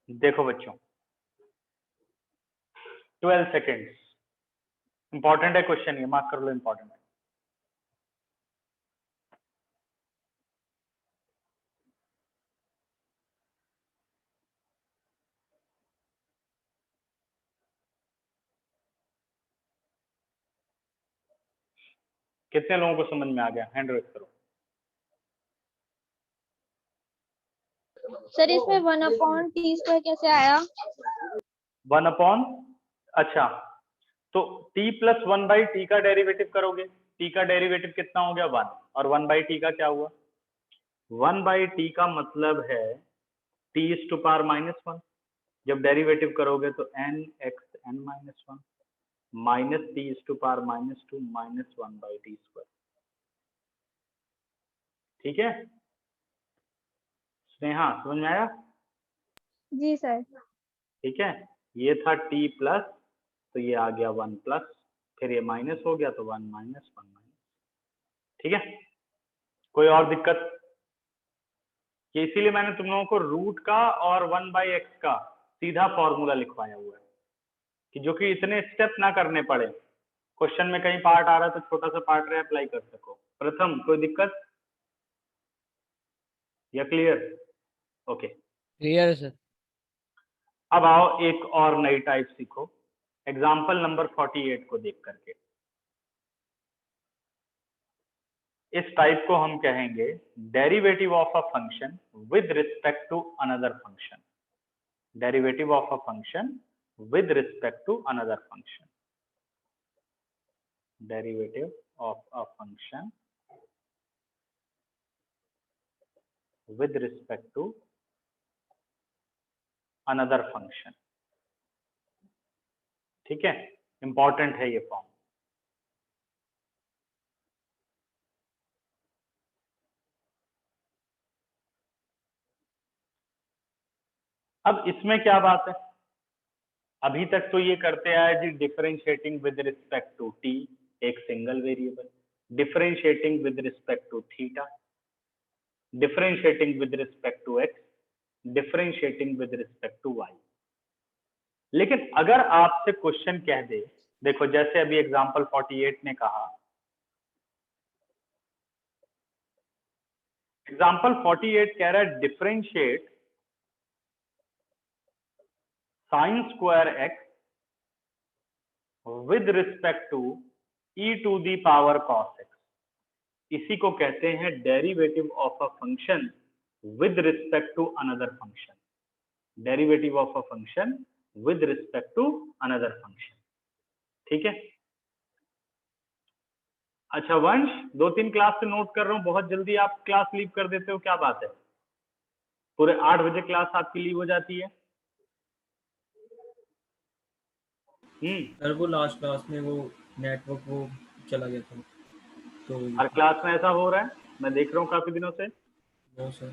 देखो बच्चों 12 seconds, important है question, ये mark कर लो, important है। कितने लोगों को समझ में आ गया, हैंड रेज करो। सर इसमें 1/t² कैसे आया? 1/, अच्छा तो t प्लस 1/t का डेरिवेटिव करोगे, t का डेरिवेटिव कितना हो गया 1, और 1/t का क्या हुआ 1/t का मतलब है t is to power -1, जब डेरिवेटिव करोगे तो n(x(n-1) minus t is to power -2 -1/t², ठीक है। स्नेहा समझ में आया? जी सर। ठीक है, ये था t प्लस, तो ये आ गया 1 प्लस, फिर ये माइनस हो गया तो 1 माइनस 1 माइनस, ठीक है। कोई और दिक्कत? कि इसीलिए मैंने तुम लोगों को रूट का और 1/x का सीधा फॉर्मूला लिखवाया हुआ है, कि जो कि इतने स्टेप ना करने पड़े, क्वेश्चन में कहीं पार्ट आ रहा है तो छोटा सा पार्ट रहे अप्लाई कर सको। प्रथम कोई दिक्कत या क्लियर? Okay, clear sir. अब आओ एक और नई टाइप सीखो, एग्जाम्पल नंबर 48 को देख करके। इस टाइप को हम कहेंगे derivative of a function with respect to another function, derivative of a function with respect to another function, derivative of a function with respect to another function, ठीक है। इंपॉर्टेंट है ये फॉर्म। अब इसमें क्या बात है, अभी तक तो ये करते आए जी differentiating with respect to T, एक single variable, differentiating with respect to theta, differentiating with respect to X, differentiating with respect to Y. लेकिन अगर आपसे क्वेश्चन कह दे, देखो जैसे अभी एग्जांपल 48 ने कहा, एग्जांपल 48 कह रहा है differentiate sine square x with respect to e to the power cos x, इसी को कहते हैं derivative of a function with respect to another function, derivative of a function with respect to another function, ठीक है। अच्छा वंश, 2-3 class से note कर रहा हूं, बहुत जल्दी आप क्लास लीव कर देते हो, क्या बात है? पूरे 8 बजे क्लास आपकी लीव हो जाती है। सर वो लास्ट क्लास में वो नेटवर्क वो चला गया था तो हर क्लास में ऐसा हो रहा है, मैं देख रहा हूँ काफी दिनों से। वो सर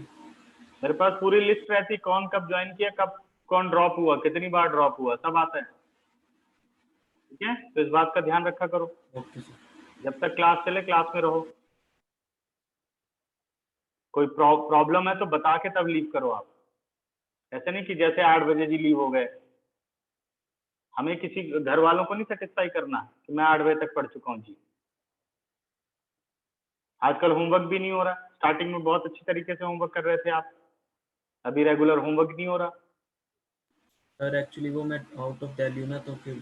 मेरे पास पूरी लिस्ट रहती, कौन कब ज्वाइन किया, कब कौन ड्रॉप हुआ, कितनी बार ड्रॉप हुआ, सब आता है। ठीक है, तो इस बात का ध्यान रखा करो। Okay sir. जब तक क्लास चले क्लास में रहो। कोई प्रॉब्लम है तो बता के तब लीव करो आप। ऐसे नहीं कि जैसे 8 बजे जी लीव हो गए। हमें किसी घर वालों को नहीं सेटिस्फाई करना कि मैं 8 बजे तक पढ़ चुका हूँ जी। आजकल होमवर्क भी नहीं हो रहा। स्टार्टिंग में बहुत अच्छी तरीके से होमवर्क कर रहे थे आप, अभी रेगुलर होमवर्क नहीं हो रहा। सर एक्चुअली वो मैं आउट ऑफ दिल्ली हूँ ना, तो फिर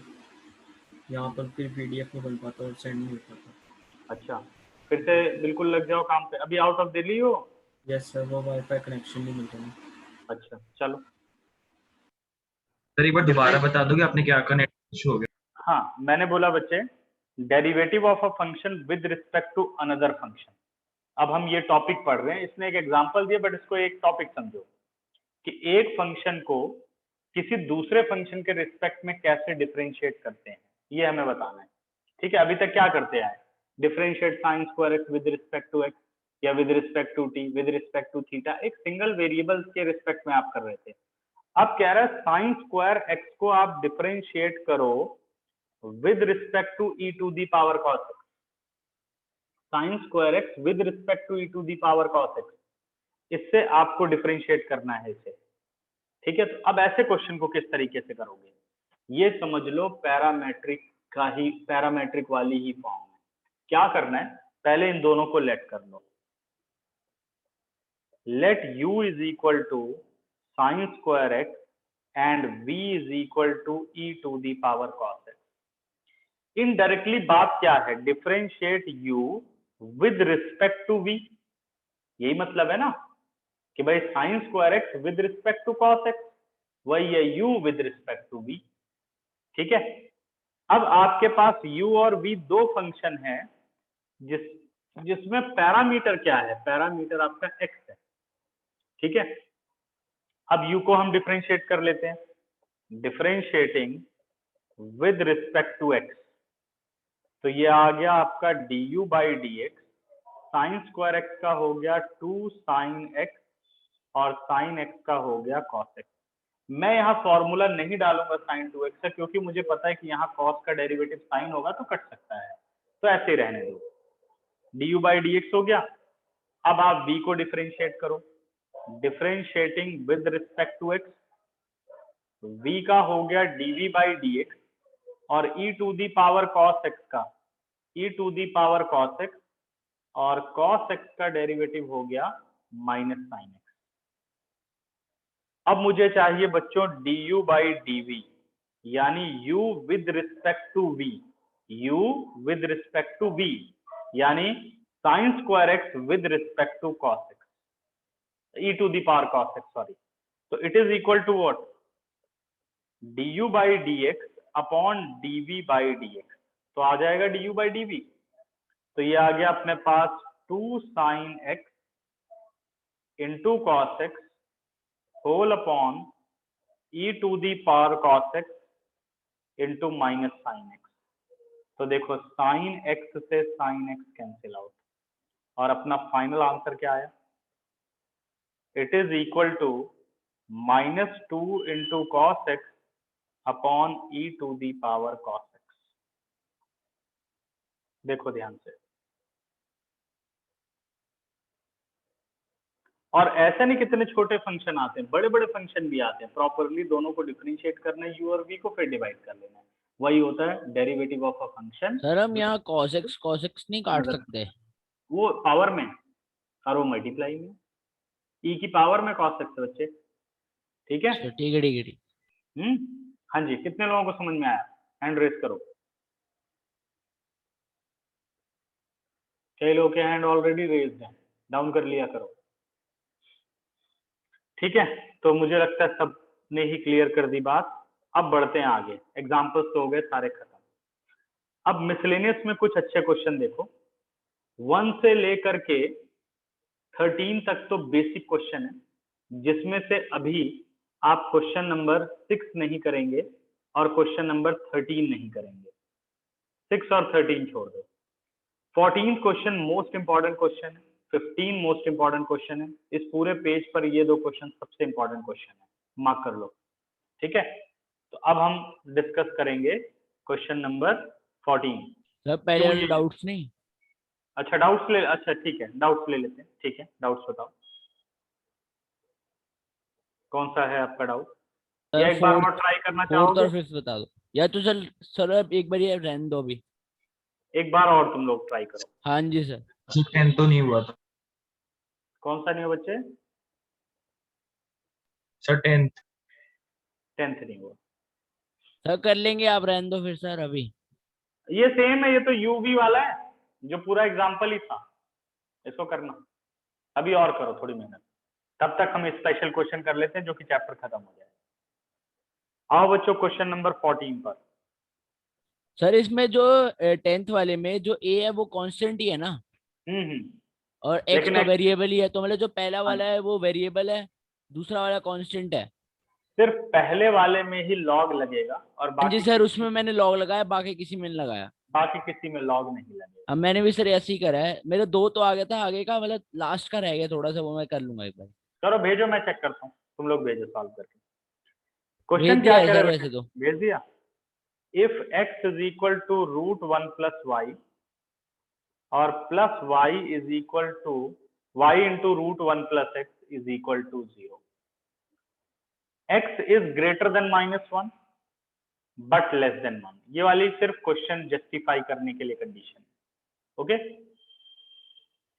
यहाँ पर फिर पीडीएफ नहीं बन पाता और सेंड नहीं हो पाता। अच्छा, फिर से बिल्कुल लग जाओ काम पे। अभी आउट ऑफ दिल्ली हो? यस सर, वो वाईफाई कनेक्शन नहीं मिलता है। अच्छा चलो। सर एक बार दोबारा बता दोगे आपने क्या कनेक्ट इशू हो गया? हाँ, मैंने बोला बच्चे, derivative of a function with respect to another function. अब हम ये टॉपिक पढ़ रहे हैं, इसने एक एग्जांपल दिया, बट इसको एक टॉपिक समझो कि एक फंक्शन को किसी दूसरे फंक्शन के रिस्पेक्ट में कैसे डिफरेंशिएट करते हैं, ये हमें बताना है। ठीक है, अभी तक क्या करते आए, differentiate sine square x with respect to X, या with respect to T, with respect to theta, एक सिंगल वेरिएबल के रिस्पेक्ट में आप कर रहे थे। अब कह रहा है साइन स्क्वायर एक्स को आप डिफरेंशिएट करो with respect to e to the power cos x. Sine square x with respect to e to the power cos x, इससे आपको डिफरेंशिएट करना है इसे। ठीक है, तो अब ऐसे क्वेश्चन को किस तरीके से करोगे, ये समझ लो पैरामेट्रिक का ही, पैरामेट्रिक वाली ही फॉर्म है। क्या करना है, पहले इन दोनों को लेट कर लो। Let u is equal to sine square X and v is equal to e to the power cos X. Indirectly बात क्या है, differentiate u with respect to v। यही मतलब है ना कि भाई sine square x with respect to cos X, वही है u with respect to v। ठीक है, अब आपके पास u और v दो फंक्शन है जिसमें पैरामीटर क्या है, पैरामीटर आपका x है। ठीक है, अब u को हम डिफरेंशिएट कर लेते हैं, differentiating with respect to x, तो ये आ गया आपका du by D x. Sine square x का हो गया 2 साइन एक्स और साइन एक्स का हो गया कॉस एक्स। मैं यहाँ फॉर्मूला नहीं डालूंगा साइन 2x का, क्योंकि मुझे पता है कि यहाँ कॉस का डेरिवेटिव साइन होगा तो कट सकता है, तो ऐसे ही रहने दो। du बाई डी एक्स हो गया। अब आप v को डिफरेंशिएट करो, differentiating with respect to x, v का हो गया dv बाई डी एक्स, और e to the power cos x का e to the power cos x, और cos x का डेरिवेटिव हो गया माइनस साइन x। अब मुझे चाहिए बच्चों du बाई dv, यानी u with respect to v, u with respect to v, यानी sine square x with respect to cos x, e to the power cos x, sorry. तो it is equal to what, du by dx upon dv by dx। तो आ जाएगा du by dv, तो ये आ गया अपने पास 2 sine x into cos x whole upon e to the power cos x into minus sine x. तो देखो साइन x से साइन x कैंसिल आउट, और अपना फाइनल आंसर क्या आया, it is equal to -2 into cos x upon e to the power cos x। देखो ध्यान से, और ऐसे नहीं कितने छोटे फंक्शन आते हैं, बड़े बड़े फंक्शन भी आते हैं। प्रॉपरली दोनों को डिफरेंशिएट करना है, u और v को, फिर डिवाइड कर लेना है। वही होता है derivative of a function. Sir हम यहाँ cos x नहीं काट सकते? वो पावर में और वो मल्टीप्लाई में, e की पावर में cos x बच्चे। ठीक है, अच्छा, ठीक है ठीक है ठीक। हाँ जी, कितने लोगों को समझ में आया, हैंड रेस करो। कई लोगों के हैंड ऑलरेडी रेज्ड हैं, डाउन कर लिया करो। ठीक है, तो मुझे लगता है सबने ही क्लियर कर दी बात। अब बढ़ते हैं आगे, एग्जांपल्स तो हो गए सारे खत्म। अब मिसलेनियस में कुछ अच्छे क्वेश्चन देखो, 1 से लेकर के 13 तक तो बेसिक क्वेश्चन है, जिसमें से अभी आप क्वेश्चन नंबर 6 नहीं करेंगे और क्वेश्चन नंबर 13 नहीं करेंगे। 6 और 13 छोड़ दो। 14 क्वेश्चन मोस्ट इंपॉर्टेंट क्वेश्चन है, 15 मोस्ट इंपॉर्टेंट क्वेश्चन है। इस पूरे पेज पर ये 2 क्वेश्चन सबसे इंपॉर्टेंट क्वेश्चन है, मार्क कर लो। ठीक है, तो अब हम डिस्कस करेंगे क्वेश्चन नंबर 14। सर पहले क्यों वाले ये? डाउट्स नहीं। अच्छा डाउट्स ले, अच्छा ठीक है डाउट्स ले लेते हैं। ठीक है, डाउट्स बताओ, कौन सा है आपका डाउट? या सर एक बार और फोर्थ ट्राई करना फोर्थ चाहोगे? और फिफ्थ बता दो, या तो सर अब एक बार ये रहने दो अभी। एक बार और तुम लोग ट्राई करो। हाँ जी सर। सर 10 तो नहीं हुआ था कौन सा नहीं हो बच्चे? Sir, 10th। 10th नहीं हुआ। सर कर लेंगे, आप रहने दो फिर सर अभी। ये सेम है, ये तो यूवी वाला है जो पूरा एग्जाम्पल ही था, इसको करना। अभी और करो थोड़ी मेहनत, तब तक हम स्पेशल क्वेश्चन कर लेते हैं जो कि चैप्टर खत्म हो जाए। आओ बच्चों क्वेश्चन नंबर 14 पर। सर इसमें जो 10th वाले में जो ए है वो कांस्टेंट ही है ना, हम्म। और एक्स लेकिन तो एक, वेरिएबल ही है, तो मतलब जो पहला हाँ, वाला है वो वेरिएबल है, दूसरा वाला कांस्टेंट है। सिर्फ पहले वाले में ही लॉग लगेगा और हाँ जी बाकी सर, किसी उसमें मैंने लॉग लगाया, बाकी किसी में नहीं लगाया। में लॉग नहीं लगेगा। अब मैंने भी सर ऐसे ही करा है, मेरे 2 तो आ गया था आगे का, मतलब लास्ट का रह गया थोड़ा सा, वो मैं कर लूंगा एक बार। चलो भेजो, मैं चेक करता हूँ, तुम लोग भेजो सॉल्व करके। भेज क्वेश्चन क्या दिया है कह रहे सर हैं वैसे बेटे? तो। भेज दिया। If x is equal to root 1 plus Y और plus Y is equal to Y into root 1 plus x is equal to 0, x is greater than -1 but less than 1। ये वाली सिर्फ क्वेश्चन जस्टिफाई करने के लिए कंडीशन। ओके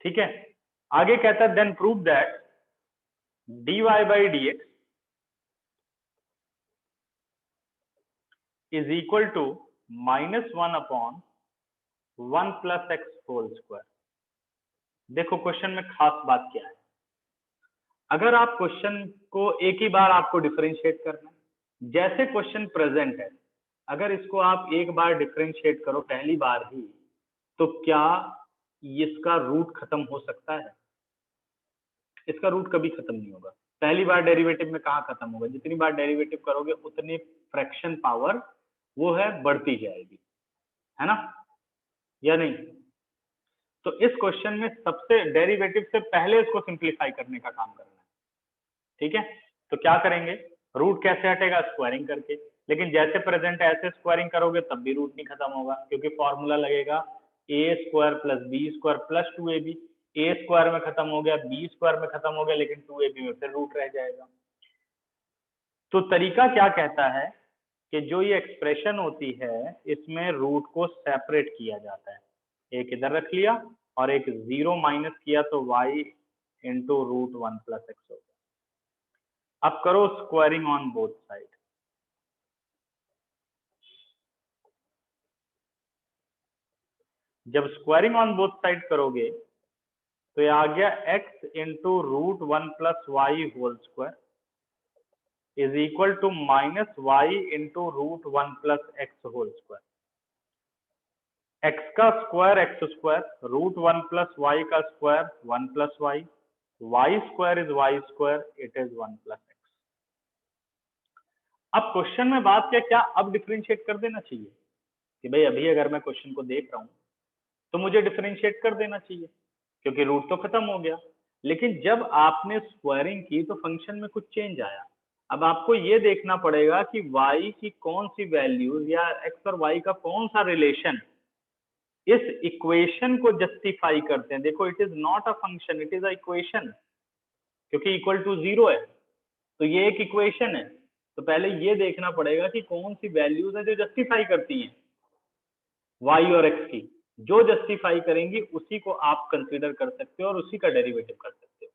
ठीक है, आगे कहता है then prove that dy by dx is equal to -1 upon 1 plus x whole square. देखो क्वेश्चन में खास बात क्या है, अगर आप क्वेश्चन को एक ही बार आपको डिफरेंशिएट करना है, जैसे क्वेश्चन प्रेजेंट है, अगर इसको आप एक बार डिफरेंशिएट करो पहली बार ही, तो क्या इसका रूट खत्म हो सकता है? इसका रूट कभी खत्म नहीं होगा। पहली बार डेरिवेटिव में कहाँ खत्म होगा? जितनी बार डेरिवेटिव करोगे उतनी फ्रैक्शन पावर वो है बढ़ती जाएगी, है ना, या नहीं? तो इस क्वेश्चन में सबसे डेरिवेटिव से पहले इसको सिंप्लीफाई करने का काम करना है। ठीक है, तो क्या करेंगे, रूट कैसे हटेगा? स्क्वायरिंग करके। लेकिन जैसे प्रेजेंट ऐसे स्क्वायरिंग करोगे तब भी रूट नहीं खत्म होगा, क्योंकि फॉर्मूला लगेगा A square plus B square plus 2ab। A square में खत्म हो गया, बी स्क्वायर में खत्म हो गया, लेकिन 2ab में फिर रूट रह जाएगा। तो तरीका क्या कहता है कि जो ये एक्सप्रेशन होती है इसमें रूट को सेपरेट किया जाता है, एक इधर रख लिया और एक 0 माइनस किया तो y into root 1 plus X हो गया। अब करो स्क्वायरिंग ऑन बोथ साइड। जब स्क्वायरिंग ऑन बोथ साइड करोगे तो ये आ गया x into root 1 plus Y whole square is equal to minus Y into root 1 plus x whole square. x का square X square, root 1 plus Y का square 1 plus Y, Y square is Y square, it is 1 plus x. अब question में बात क्या अब differentiate कर देना चाहिए कि भाई अभी अगर मैं क्वेश्चन को देख रहा हूं तो मुझे डिफरेंशिएट कर देना चाहिए क्योंकि रूट तो खत्म हो गया। लेकिन जब आपने स्क्वायरिंग की तो फंक्शन में कुछ चेंज आया। अब आपको ये देखना पड़ेगा कि y की कौन सी वैल्यूज या x और y का कौन सा रिलेशन इस इक्वेशन को जस्टिफाई करते हैं। देखो it is not a function, it is a equation, क्योंकि इक्वल टू 0 है तो ये एक इक्वेशन है। तो पहले ये देखना पड़ेगा कि कौन सी वैल्यूज है जो जस्टिफाई करती हैं y और x की। जो जस्टिफाई करेंगी उसी को आप कंसीडर कर सकते हो और उसी का डेरिवेटिव कर सकते हो,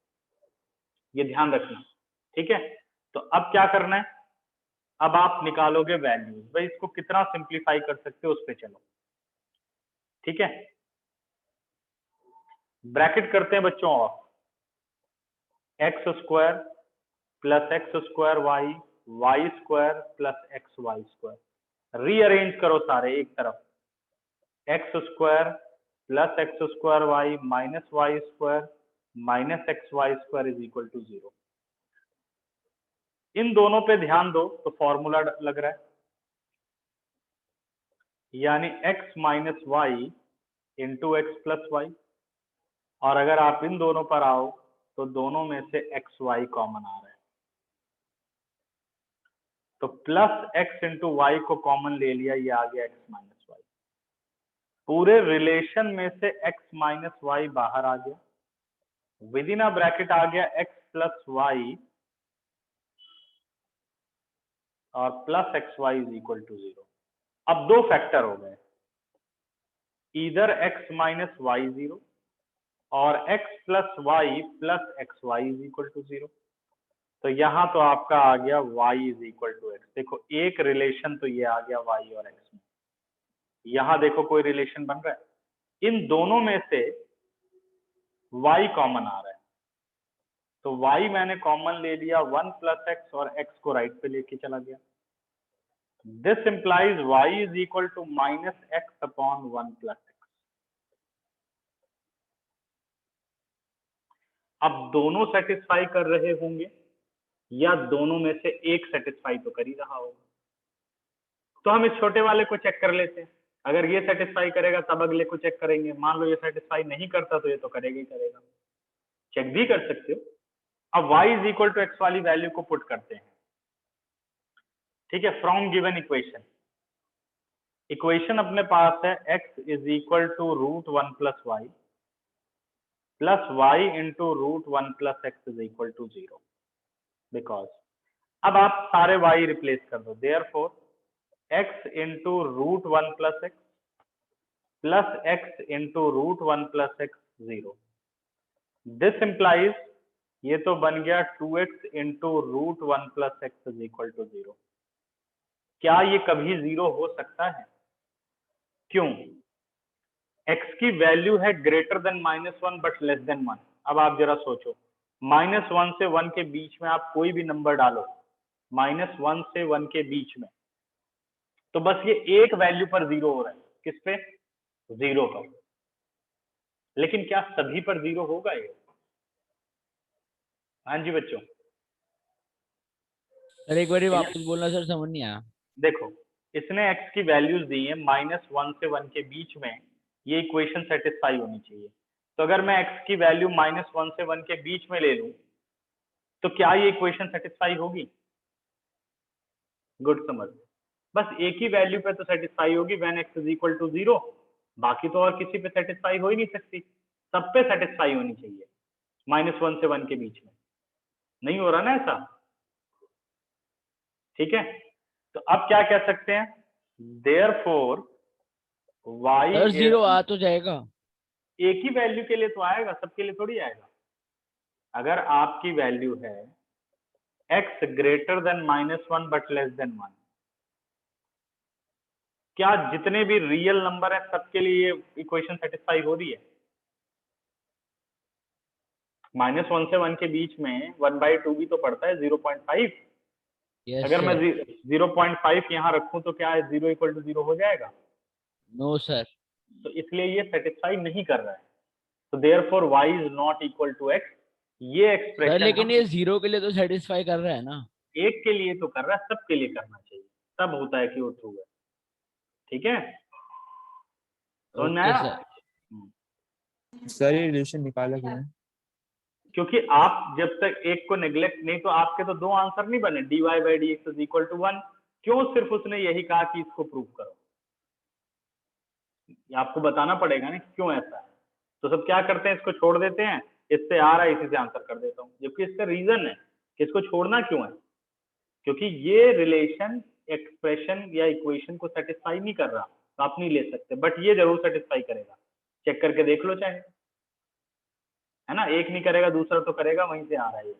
ये ध्यान रखना। ठीक है, तो अब क्या करना है, अब आप निकालोगे वैल्यूज। भाई इसको कितना सिंप्लीफाई कर सकते हो उस पर चलो। ठीक है, ब्रैकेट करते हैं बच्चों, of x square plus x square y, Y square plus x y square. Rearrange करो सारे एक तरफ, x square plus x square y minus y square minus x y square is equal to 0। इन दोनों पे ध्यान दो तो फॉर्मूला लग रहा है, यानी x minus Y into x plus Y, और अगर आप इन दोनों पर आओ तो दोनों में से एक्स वाई कॉमन आ रहा है, तो प्लस एक्स इंटू वाई को कॉमन ले लिया, ये आ गया एक्स माइनस वाई। पूरे रिलेशन में से एक्स माइनस वाई बाहर आ गया, विद इन अ ब्रैकेट आ गया एक्स प्लस वाई और plus x y is equal to 0। अब दो फैक्टर हो गए, इधर एक्स माइनस वाई 0 और x plus y plus x y is equal to 0। तो यहां तो आपका आ गया y is equal to x. देखो एक रिलेशन तो ये आ गया y और x में, यहां देखो कोई रिलेशन बन रहा है, इन दोनों में से y कॉमन आ रहा है, तो y मैंने कॉमन ले लिया 1 प्लस एक्स और x को राइट पे लेके चला गया। This implies y is equal to minus x upon 1 plus x. अब दोनों सेटिस्फाई कर रहे होंगे या दोनों में से एक सेटिस्फाई तो कर ही रहा होगा, तो हम इस छोटे वाले को चेक कर लेते हैं। अगर ये सेटिस्फाई करेगा तब अगले को चेक करेंगे, मान लो ये सेटिस्फाई नहीं करता तो ये तो करेगा ही करेगा, चेक भी कर सकते हो। अब y is equal to x वाली वैल्यू को पुट करते हैं, ठीक है, फ्रॉम गिवन इक्वेशन। इक्वेशन अपने पास है x is equal to root 1 plus y plus Y into root 1 plus x is equal to 0, because अब आप सारे y रिप्लेस कर दो, therefore x into root 1 plus x plus x into root 1 plus x 0। This implies ये तो बन गया 2x into root 1 plus x is equal to 0। क्या ये कभी 0 हो सकता है? क्यों? x की वैल्यू है greater than -1 but less than 1। अब आप जरा सोचो, -1 से 1 के बीच में आप कोई भी नंबर डालो, -1 से 1 के बीच में, तो बस ये एक वैल्यू पर 0 हो रहा है, किस पे? 0 पर। लेकिन क्या सभी पर 0 होगा ये? हाँ जी बच्चों, सर एक बार वापस बोलना सर, समझ नहीं आया। देखो इसने x की वैल्यूज दी है, -1 से 1 के बीच में ये इक्वेशन सेटिस्फाई होनी चाहिए। तो अगर मैं x की वैल्यू -1 से 1 के बीच में ले लूं तो क्या ये इक्वेशन सेटिस्फाई होगी? गुड, समझ, बस एक ही वैल्यू पे तो सेटिस्फाई होगी, when x is equal to 0। बाकी तो और किसी पे सेटिस्फाई हो ही नहीं सकती, सब पे सेटिस्फाई होनी चाहिए -1 से 1 के बीच में। नहीं हो रहा ना ऐसा, ठीक है। तो अब क्या कह सकते हैं, देयरफॉर y सर 0 आ तो जाएगा। एक ही वैल्यू के लिए तो आएगा, सबके लिए थोड़ी आएगा। अगर आपकी वैल्यू है x greater than -1 but less than 1, क्या जितने भी रियल नंबर है सबके लिए ये इक्वेशन सेटिस्फाई हो रही है? -1 से 1 के बीच में 1/2 भी तो पड़ता है, 0.5। यस अगर मैं सर। 0.5 यहाँ रखूं तो क्या है, 0 इक्वल टू 0 हो जाएगा? No sir. तो इसलिए ये सेटिस्फाई नहीं कर रहा है, तो therefore y is not equal to x। ये सर एक्सप्रेशन लेकिन ये 0 के लिए तो सेटिस्फाई कर रहा है ना। एक के लिए तो कर रहा है, सबके लिए करना चाहिए, तब होता है कि वो ट्रू है, ठीक है। समझ में ओके आया? सर। सर ये रिलेशन निकाला क्यों है? क्योंकि आप जब तक एक को नेग्लेक्ट नहीं, तो आपके तो दो आंसर नहीं बने, dy by dx is equal to 1। क्यों सिर्फ उसने यही कहा कि इसको प्रूव करो? ये आपको बताना पड़ेगा ना क्यों ऐसा है। तो सब क्या करते हैं, इसको छोड़ देते हैं, इससे आ रहा है इसी से आंसर कर देता हूँ, जबकि इसका रीजन है कि इसको छोड़ना क्यों है, क्योंकि ये रिलेशन एक्सप्रेशन या इक्वेशन को सेटिस्फाई नहीं कर रहा, तो आप नहीं ले सकते, बट ये जरूर सेटिस्फाई करेगा, चेक करके देख लो चाहे, है ना। एक नहीं करेगा दूसरा तो करेगा, वहीं से आ रहा है ये।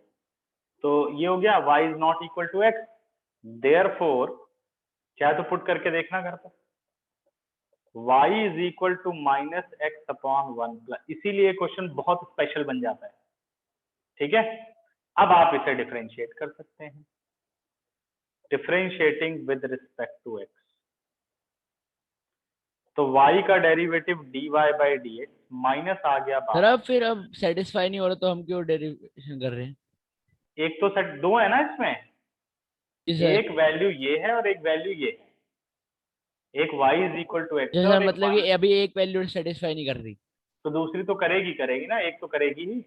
तो ये हो गया y is not equal to x, therefore चाहे तो पुट करके देखना घर पर, y is equal to -x upon 1 plus, इसीलिए क्वेश्चन बहुत स्पेशल बन जाता है, ठीक है। अब आप इसे डिफरेंशिएट कर सकते हैं, differentiating with respect to x। तो y का derivative dy by dx minus आ गया सर बाहर। अब फिर अब सेटिस्फाई नहीं हो रहा तो हम क्यों डेरिवेशन कर रहे हैं? एक तो सेट दो है ना इसमें, जी सर। एक वैल्यू ये है और एक वैल्यू ये है, एक y is equal to X जी है सर, और एक मतलब y, कि अभी एक वैल्यू सेटिस्फाई नहीं कर रही। तो दूसरी तो करेगी ना, एक तो करेगी ही।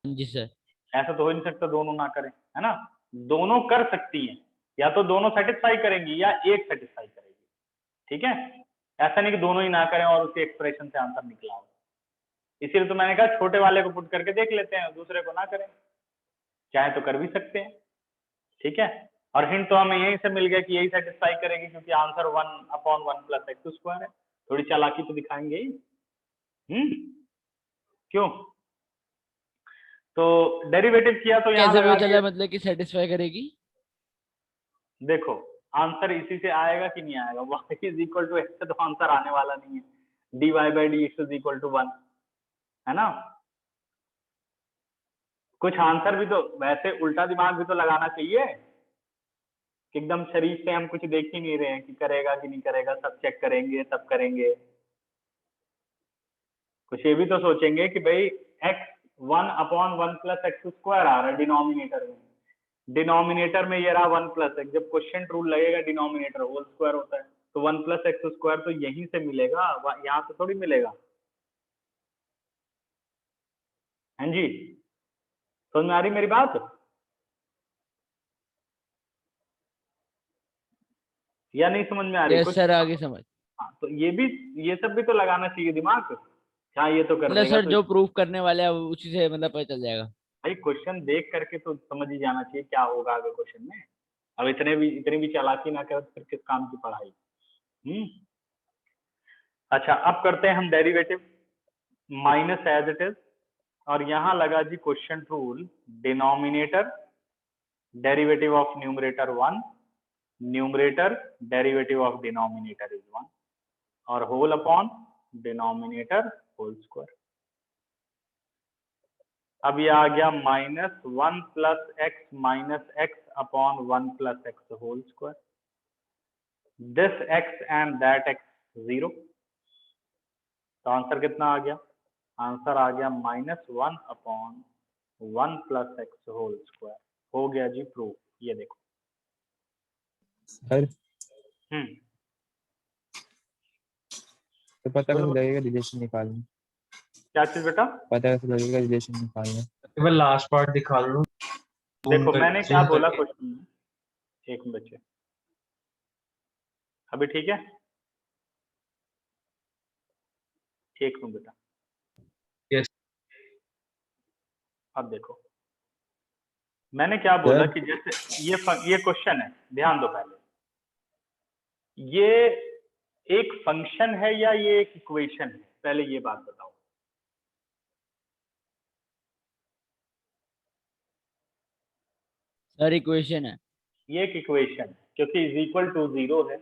जी सर। ऐसा तो हो नहीं सकता दोनों ना करें, है ना। दोनों कर सकती हैं, या तो दोनों सेटिस्फाई करेंगी या एक सेटिस्फाई करेगी, ठीक है। ऐसा नहीं कि दोनों ही ना करें और उसी एक्सप्रेशन से आंसर निकला हो। इसीलिए तो मैंने कहा छोटे वाले को पुट करके देख लेते हैं, दूसरे को ना करें, चाहे तो कर भी सकते हैं, ठीक है। और हिंट तो हमें यहीं से मिल गया कि यही सेटिस्फाई करेगी, क्योंकि आंसर 1/1 प्लस एक्स स्क्वायर है। थोड़ी चालाकी तो दिखाएंगे ही। क्यों? तो डेरिवेटिव किया तो यहाँ कैसे लगा पता दिया। चला मतलब कि सेटिस्फाई करेगी? देखो आंसर इसी से आएगा कि नहीं आएगा, y is equal to x से तो आंसर आने वाला नहीं है, dy by D x is equal to 1, है ना। कुछ आंसर भी तो वैसे उल्टा दिमाग भी तो लगाना चाहिए, कि एकदम शरीफ से हम कुछ देख ही नहीं रहे हैं कि करेगा कि नहीं करेगा, सब चेक करेंगे तब करेंगे। कुछ ये भी तो सोचेंगे कि भाई x 1/1 प्लस एक्स स्क्वायर आ रहा है डिनोमिनेटर में, डिनोमिनेटर में ये रहा 1 प्लस एक्स, जब क्वेश्चन रूल लगेगा डिनोमिनेटर होल स्क्वायर होता है, तो 1 प्लस एक्स स्क्वायर तो यहीं से मिलेगा, यहाँ से थोड़ी मिलेगा। हाँ जी, समझ में आ रही मेरी बात? या नहीं समझ में आ रही यस कुछ? सर, आगे समझ। हाँ, तो ये सब भी तो लगाना चाहिए दिमाग। हाँ ये तो कर मतलब देगा सर तो जो प्रूफ करने वाला है उसी से मतलब पता चल जाएगा। भाई क्वेश्चन देख करके तो समझ ही जाना चाहिए क्या होगा आगे क्वेश्चन में। अब इतनी भी चालाकी ना करो तो फिर किस काम की पढ़ाई। अच्छा अब करते हैं हम derivative minus as it is, और यहाँ लगा जी question rule, denominator derivative of numerator 1, numerator derivative of denominator is 1, और whole upon denominator whole square. अब ये आ गया -1 plus X minus x upon 1 plus x whole square, this X and that X 0। तो आंसर कितना आ गया? Answer आ गया -1 upon 1 plus x whole square. हो गया जी प्रूफ, ये देखो। सर तो पता बोलो कैसे बोलो। लगेगा रिलेशन निकालना? क्या चीज बेटा? पता कैसे लगेगा रिलेशन निकालना? केवल लास्ट पार्ट दिखा दो। देखो मैंने क्या zoom बोला करके। क्वेश्चन में, एक मिनट बच्चे, अभी ठीक है, एक मिनट बेटा। Yes. अब देखो मैंने क्या बोला सर कि जैसे ये क्वेश्चन है, ध्यान दो पहले, ये एक फंक्शन है या ये एक इक्वेशन है, पहले ये बात बताओ। सर इक्वेशन है। ये एक इक्वेशन है क्योंकि इज इक्वल टू 0 है,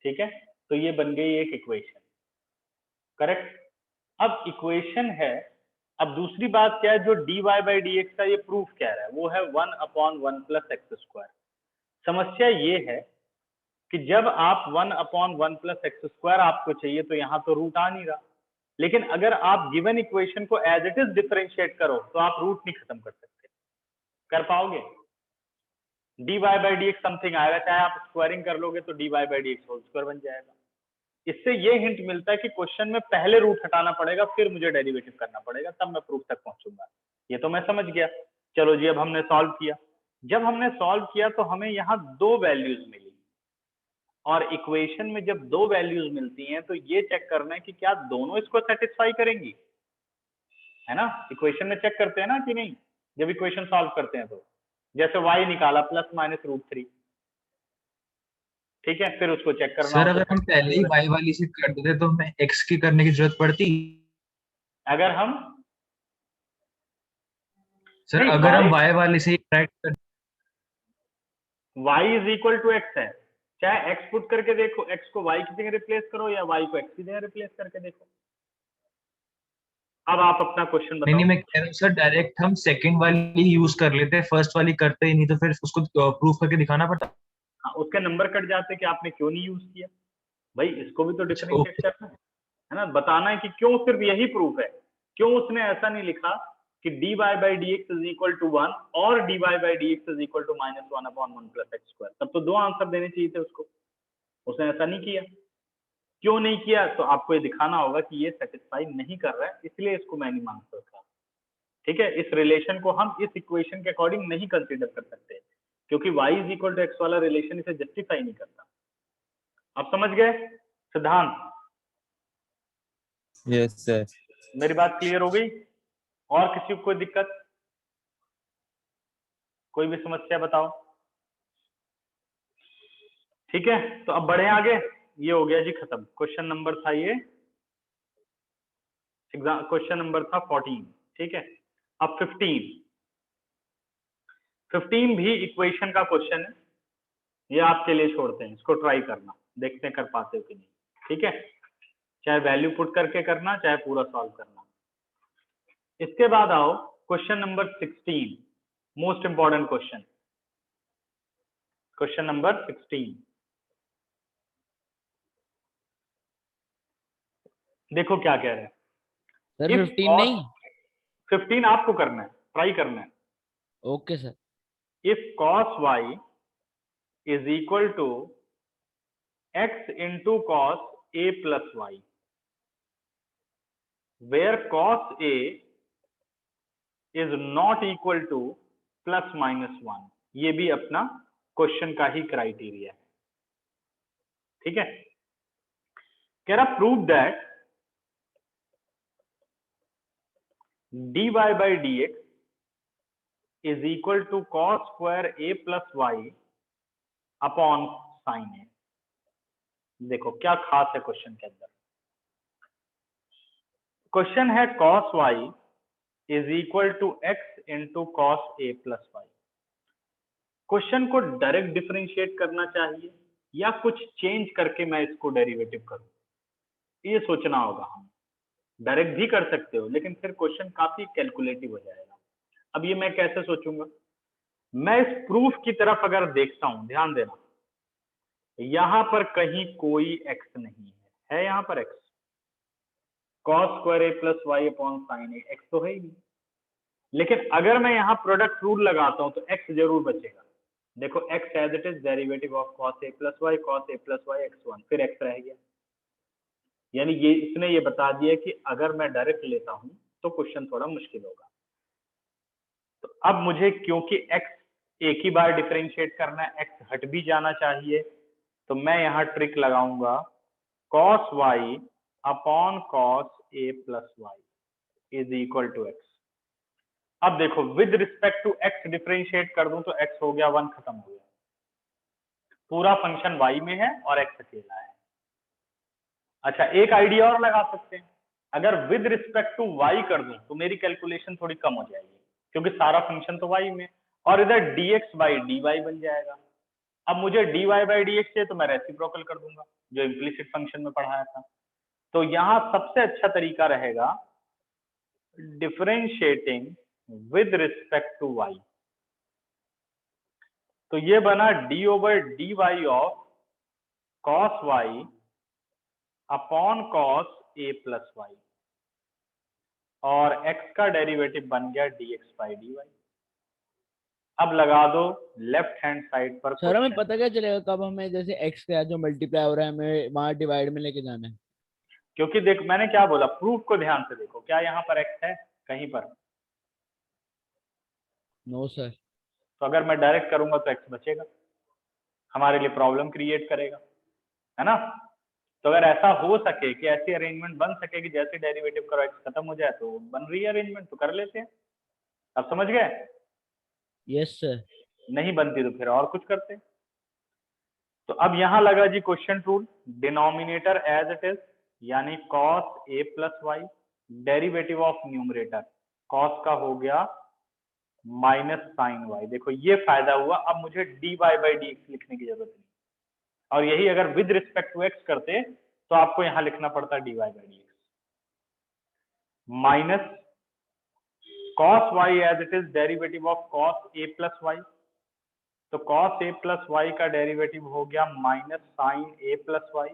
ठीक है, तो ये बन गई एक इक्वेशन, करेक्ट। अब इक्वेशन है, अब दूसरी बात क्या है, जो dy बाई डी एक्स का ये प्रूफ कह रहा है वो है 1/1 प्लस एक्स स्क्वायर। समस्या ये है कि जब आप 1/1 प्लस एक्स स्क्वायर आपको चाहिए तो यहाँ तो रूट आ नहीं रहा, लेकिन अगर आप गिवन इक्वेशन को एज इट इज डिफरेंशिएट करो तो आप रूट नहीं खत्म कर सकते, कर पाओगे? dy by D x something आएगा, चाहे आप स्क्वायरिंग कर लोगे तो dy by D x whole square बन जाएगा। इससे ये हिंट मिलता है कि क्वेश्चन में पहले रूट हटाना पड़ेगा, फिर मुझे डेरिवेटिव करना पड़ेगा, तब मैं प्रूफ तक पहुंचूंगा। ये तो मैं समझ गया। चलो जी अब हमने सॉल्व किया, जब हमने सॉल्व किया तो हमें यहाँ 2 वैल्यूज मिली, और इक्वेशन में जब 2 वैल्यूज मिलती हैं तो ये चेक करना है कि क्या दोनों इसको सेटिस्फाई करेंगी, है ना। इक्वेशन में चेक करते हैं ना कि नहीं, जब इक्वेशन सॉल्व करते हैं तो जैसे y निकाला +-√3, ठीक है, फिर उसको चेक करना सर हो अगर तो हम पहले ही y वाली से कर देते तो हमें x की करने की जरूरत पड़ती? अगर हम सर नहीं, अगर हम y वाली से ही ट्रैक कर y is equal to x है, चाहे x पुट करके देखो, x को y की जगह रिप्लेस करो या y को x की जगह रिप्लेस करके देखो। अब आप अपना क्वेश्चन नहीं बताओ। नहीं, मैं कह रहा हूँ सर डायरेक्ट हम सेकंड वाली यूज कर लेते, फर्स्ट वाली करते ही नहीं, तो फिर उसको प्रूफ करके दिखाना पड़ता। हाँ, उसके नंबर कट जाते कि आपने क्यों नहीं यूज किया। भाई इसको भी तो डिफरेंशिएट ओके। करना है ना, बताना है कि क्यों सिर्फ यही प्रूफ है, क्यों उसने ऐसा नहीं लिखा कि dy by dx is equal to 1 और dy by dx is equal to -1/1 plus x square, तब तो 2 आंसर देने चाहिए थे उसको, उसने ऐसा नहीं किया। क्यों नहीं किया? तो आपको ये दिखाना होगा कि ये सेटिस्फाई नहीं कर रहा है, इसलिए इसको मैंने मार्क्स रखा। ठीक है, इस रिलेशन को हम इस इक्वेशन के अकॉर्डिंग नहीं कंसीडर कर सकते, क्योंकि y is equal to x वाला रिलेशन इसे जस्टिफाई नहीं करता। आप समझ गए सिद्धांत? Yes sir. मेरी बात क्लियर हो गई? और किसी को कोई दिक्कत, कोई भी समस्या बताओ। ठीक है, तो अब बढ़े आगे। ये हो गया जी खत्म, क्वेश्चन नंबर था ये, एग्जाम क्वेश्चन नंबर था 14। ठीक है, अब 15 भी इक्वेशन का क्वेश्चन है, ये आपके लिए छोड़ते हैं, इसको ट्राई करना, देखते हैं कर पाते हो कि नहीं। ठीक है, चाहे वैल्यू पुट करके करना, चाहे पूरा सॉल्व करना। इसके बाद आओ question number 16, most important question, question number 16। देखो क्या कह रहे हैं सर। If 15 cos- नहीं, 15 आपको करना है, ट्राई करना है। Okay sir. If cos y is equal to x into cos a plus y, where cos a is not equal to plus minus 1, ये भी अपना क्वेश्चन का ही क्राइटेरिया है। ठीक है, कह रहा prove that dy by dx is equal to cos square a plus y upon sin a। देखो क्या खास है क्वेश्चन के अंदर। क्वेश्चन है cos y is equal to x into cos a plus y। Question को डायरेक्ट डिफरेंशिएट करना चाहिए या कुछ चेंज करके मैं इसको डेरिवेटिव करूं, ये सोचना होगा। हम डायरेक्ट भी कर सकते हो, लेकिन फिर क्वेश्चन काफी कैलकुलेटिव हो जाएगा। अब ये मैं कैसे सोचूंगा? मैं इस प्रूफ की तरफ अगर देखता हूं, ध्यान देना, यहां पर कहीं कोई x नहीं है यहाँ पर x, cos square a plus y upon sine a, x तो है ही नहीं। लेकिन अगर मैं यहाँ प्रोडक्ट रूल लगाता हूं तो x जरूर बचेगा। देखो x as it is derivative of cos a plus y, cos a plus y x1, फिर x रह गया। यानी ये इसने ये बता दिया कि अगर मैं डायरेक्ट लेता हूं तो क्वेश्चन थोड़ा मुश्किल होगा। तो अब मुझे क्योंकि x एक ही बार डिफरेंशिएट करना है, x हट भी जाना चाहिए, तो मैं यहाँ ट्रिक लगाऊंगा cos y अपॉन cos a plus Y is equal to x। अब देखो with respect to x differentiate कर दूं तो x हो गया 1, खत्म हो गया। पूरा फंक्शन y में है और x अकेला है। अच्छा, एक आइडिया और लगा सकते हैं, अगर विद रिस्पेक्ट टू y कर दूं तो मेरी कैलकुलेशन थोड़ी कम हो जाएगी, क्योंकि सारा फंक्शन तो y में, और इधर dx बाई dy बन जाएगा। अब मुझे dy बाई dx चाहिए तो मैं रेसिप्रोकल कर दूंगा, जो इम्प्लिसिट फंक्शन में पढ़ाया था। तो यहाँ सबसे अच्छा तरीका रहेगा differentiating with respect to y। तो ये बना d over dy of cos y अपॉन cos a प्लस वाई, और x का डेरिवेटिव बन गया dx बाई dy। अब लगा दो लेफ्ट हैंड साइड पर सर हमें क्वेश्चन। पता क्या चलेगा कब हमें जैसे x का जो मल्टीप्लाई हो रहा है हमें वहां डिवाइड में लेके जाना है? क्योंकि देख मैंने क्या बोला, प्रूफ को ध्यान से देखो, क्या यहाँ पर x है कहीं पर? No sir. तो अगर मैं डायरेक्ट करूंगा तो x बचेगा, हमारे लिए प्रॉब्लम क्रिएट करेगा, है ना? तो अगर ऐसा हो सके कि ऐसी अरेंजमेंट बन सके कि जैसे डेरिवेटिव करो x खत्म हो जाए, तो बन रही है अरेंजमेंट, तो कर लेते हैं। अब समझ गए? Yes sir. नहीं बनती तो फिर और कुछ करते हैं। तो अब यहां लगा जी question rule, denominator as it is, यानी cos a plus Y, derivative of numerator cos का हो गया माइनस साइन वाई। देखो ये फायदा हुआ, अब मुझे dy बाई dx लिखने की जरूरत नहीं, और यही अगर विद रिस्पेक्ट टू x करते तो आपको यहां लिखना पड़ता dy by dx, minus cos y as it is derivative of cos a plus y. तो cos a प्लस वाई का डेरिवेटिव हो गया minus sine a plus Y,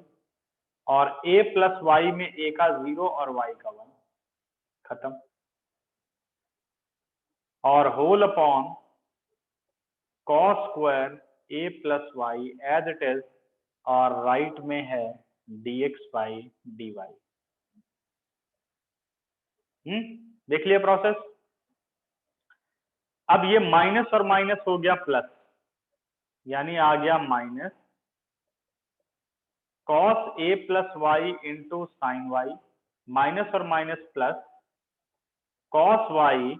और a प्लस वाई में a का 0 और y का 1, खत्म। और whole upon cos square a plus y as it is, और राइट में है dx बाई dy। देख लिया प्रोसेस। अब ये माइनस और माइनस हो गया प्लस, यानी आ गया minus cos a plus Y into sine Y, minus और minus plus cos y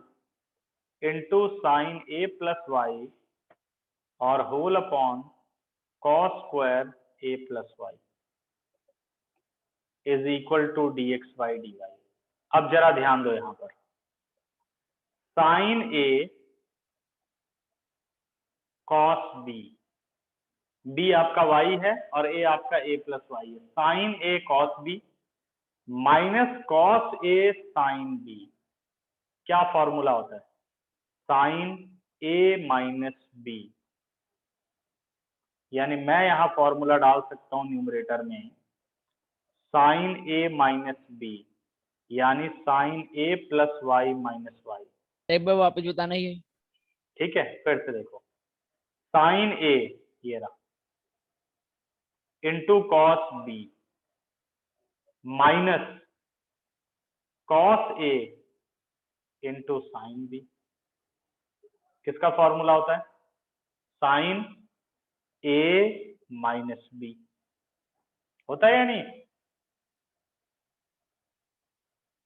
into sine a plus Y, और whole upon cos square a plus Y is equal to dx by dy। अब जरा ध्यान दो यहां पर, sine a cos b, b आपका y है और a आपका a प्लस वाई है, sine a cos b minus cos a sine b, क्या फॉर्मूला होता है? साइन a माइनस b, यानी मैं यहां फॉर्मूला डाल सकता हूं न्यूमरेटर में साइन a माइनस b, यानी sine a plus y minus y. एक बार वापस बताना ये। ठीक है, फिर से देखो, साइन a ये रहा into cos b minus cos a into sine b। किसका फॉर्मूला होता है? साइन a माइनस b होता है या नहीं?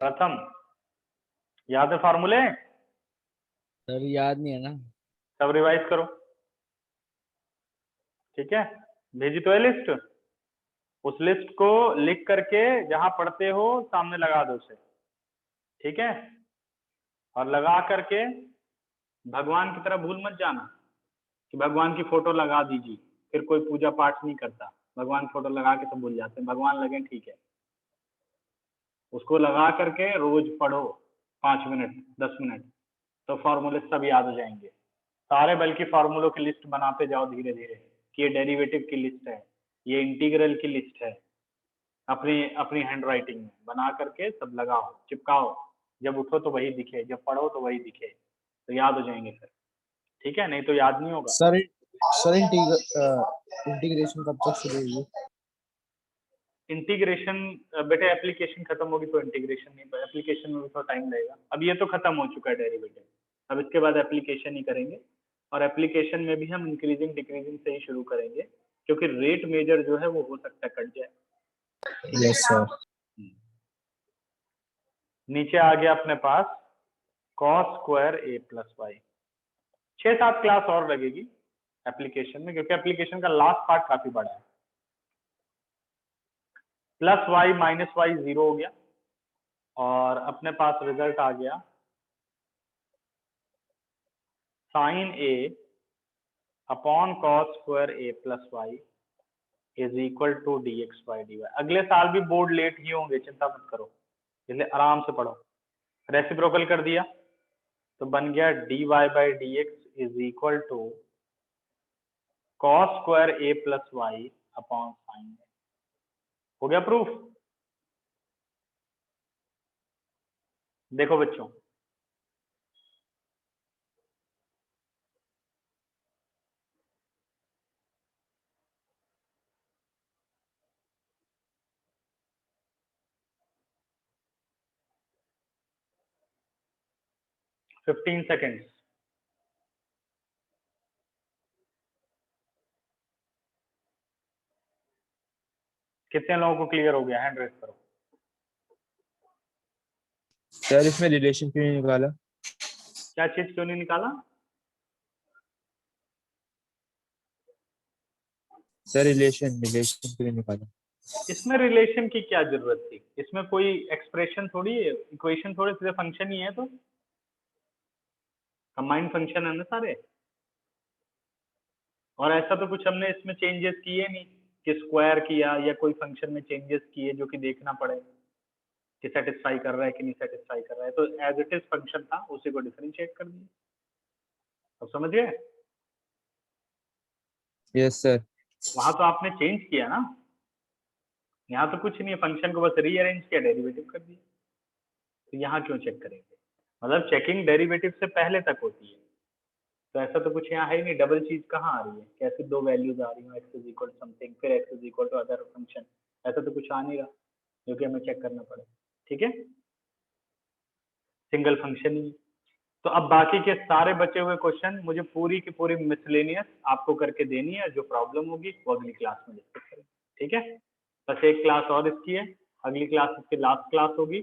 प्रथम याद है फॉर्मूले? सर याद नहीं है ना। सब रिवाइज करो। ठीक है, भेजी तो है लिस्ट, उस लिस्ट को लिख करके जहां पढ़ते हो सामने लगा दो उसे। ठीक है, और लगा करके भगवान की तरह भूल मत जाना कि भगवान की फोटो लगा दीजिए, फिर कोई पूजा पाठ नहीं करता, भगवान फोटो लगा के तो भूल जाते हैं। भगवान लगे ठीक है, उसको लगा करके रोज पढ़ो 5 मिनट 10 मिनट, तो फॉर्मूले सब याद हो जाएंगे सारे। बल्कि फॉर्मूलों की लिस्ट बनाते जाओ धीरे धीरे कि ये डेरिवेटिव की लिस्ट है, ये इंटीग्रल की लिस्ट है, अपनी अपनी हैंड राइटिंग में बना करके सब लगाओ, चिपकाओ, जब उठो तो वही दिखे, जब पढ़ो तो वही दिखे, तो याद हो जाएंगे फिर। ठीक है, नहीं तो याद नहीं होगा। सर इंटीग्रेशन कब तक शुरू होगी? इंटीग्रेशन बेटे एप्लीकेशन खत्म होगी तो इंटीग्रेशन नहीं, एप्लीकेशन में भी थोड़ा टाइम लगेगा। अब ये तो खत्म हो चुका है डेरिवेटिव, अब इसके बाद एप्लीकेशन ही करेंगे, और एप्लीकेशन में भी हम इंक्रीजिंग डिक्रीजिंग से ही शुरू करेंगे, क्योंकि रेट मेजर जो है वो हो सकता है कट जाए। Yes sir. नीचे आ गया अपने पास cos square a plus y. 6-7 class और लगेगी एप्लीकेशन में, क्योंकि एप्लीकेशन का लास्ट पार्ट काफी बड़ा है। प्लस वाई माइनस वाई 0 हो गया, और अपने पास रिजल्ट आ गया sine a upon cos square a plus Y is equal to dx by dy। अगले साल भी बोर्ड लेट ही होंगे, चिंता मत करो, इसलिए आराम से पढ़ो। रेसिप्रोकल कर दिया तो बन गया dy by dx is equal to cos square a plus y upon sine. हो गया प्रूफ? देखो बच्चों, फिफ्टीन सेकेंड्स। कितने लोगों को क्लियर हो गया? हैंड रेस करो। सर इसमें रिलेशन क्यों नहीं निकाला? क्या चीज क्यों नहीं निकाला? सर रिलेशन क्यों नहीं निकाला? इसमें रिलेशन की क्या जरूरत थी? इसमें कोई एक्सप्रेशन थोड़ी है, इक्वेशन थोड़े, सीधे फंक्शन ही है, तो कंबाइंड फंक्शन है ना सारे। और ऐसा तो कुछ हमने इसमें चेंजेस किए नहीं कि स्क्वायर किया या कोई फंक्शन में चेंजेस किए जो कि देखना पड़े कि सेटिस्फाई कर रहा है कि नहीं सेटिस्फाई कर रहा है। तो एज इट इज फंक्शन था, उसी को डिफरेंशिएट कर दिया। अब समझ गए? Yes sir. वहां तो आपने चेंज किया ना, यहाँ तो कुछ नहीं है, फंक्शन को बस रीअरेंज किया, डेरिवेटिव कर दिया। तो यहाँ क्यों चेक करेंगे? मतलब चेकिंग डेरिवेटिव से पहले तक होती है। तो ऐसा तो कुछ यहाँ है ही नहीं, डबल चीज कहाँ आ रही है, कैसे दो वैल्यूज आ रही हैं, x इज इक्वल समथिंग फिर x is equal to other function, ऐसा तो कुछ आ नहीं रहा जो कि हमें चेक करना पड़े। ठीक है, सिंगल फंक्शन ही। तो अब बाकी के सारे बचे हुए क्वेश्चन मुझे पूरी की पूरी मिसलेनियस आपको करके देनी है, जो प्रॉब्लम होगी वो अगली क्लास में डिस्कस करेंगे। ठीक है, बस एक क्लास और इसकी है, अगली क्लास इसकी लास्ट क्लास होगी,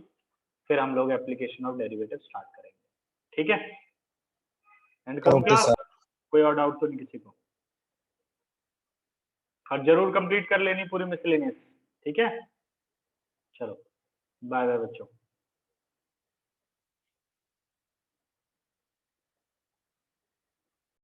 फिर हम लोग एप्लीकेशन ऑफ डेरिवेटिव स्टार्ट करेंगे। ठीक है, and come okay class. Sir. कोई और डाउट तो नहीं किसी को? और जरूर कंप्लीट कर लेनी पूरी मिसलेनियस। ठीक है, चलो बाय बाय बच्चों।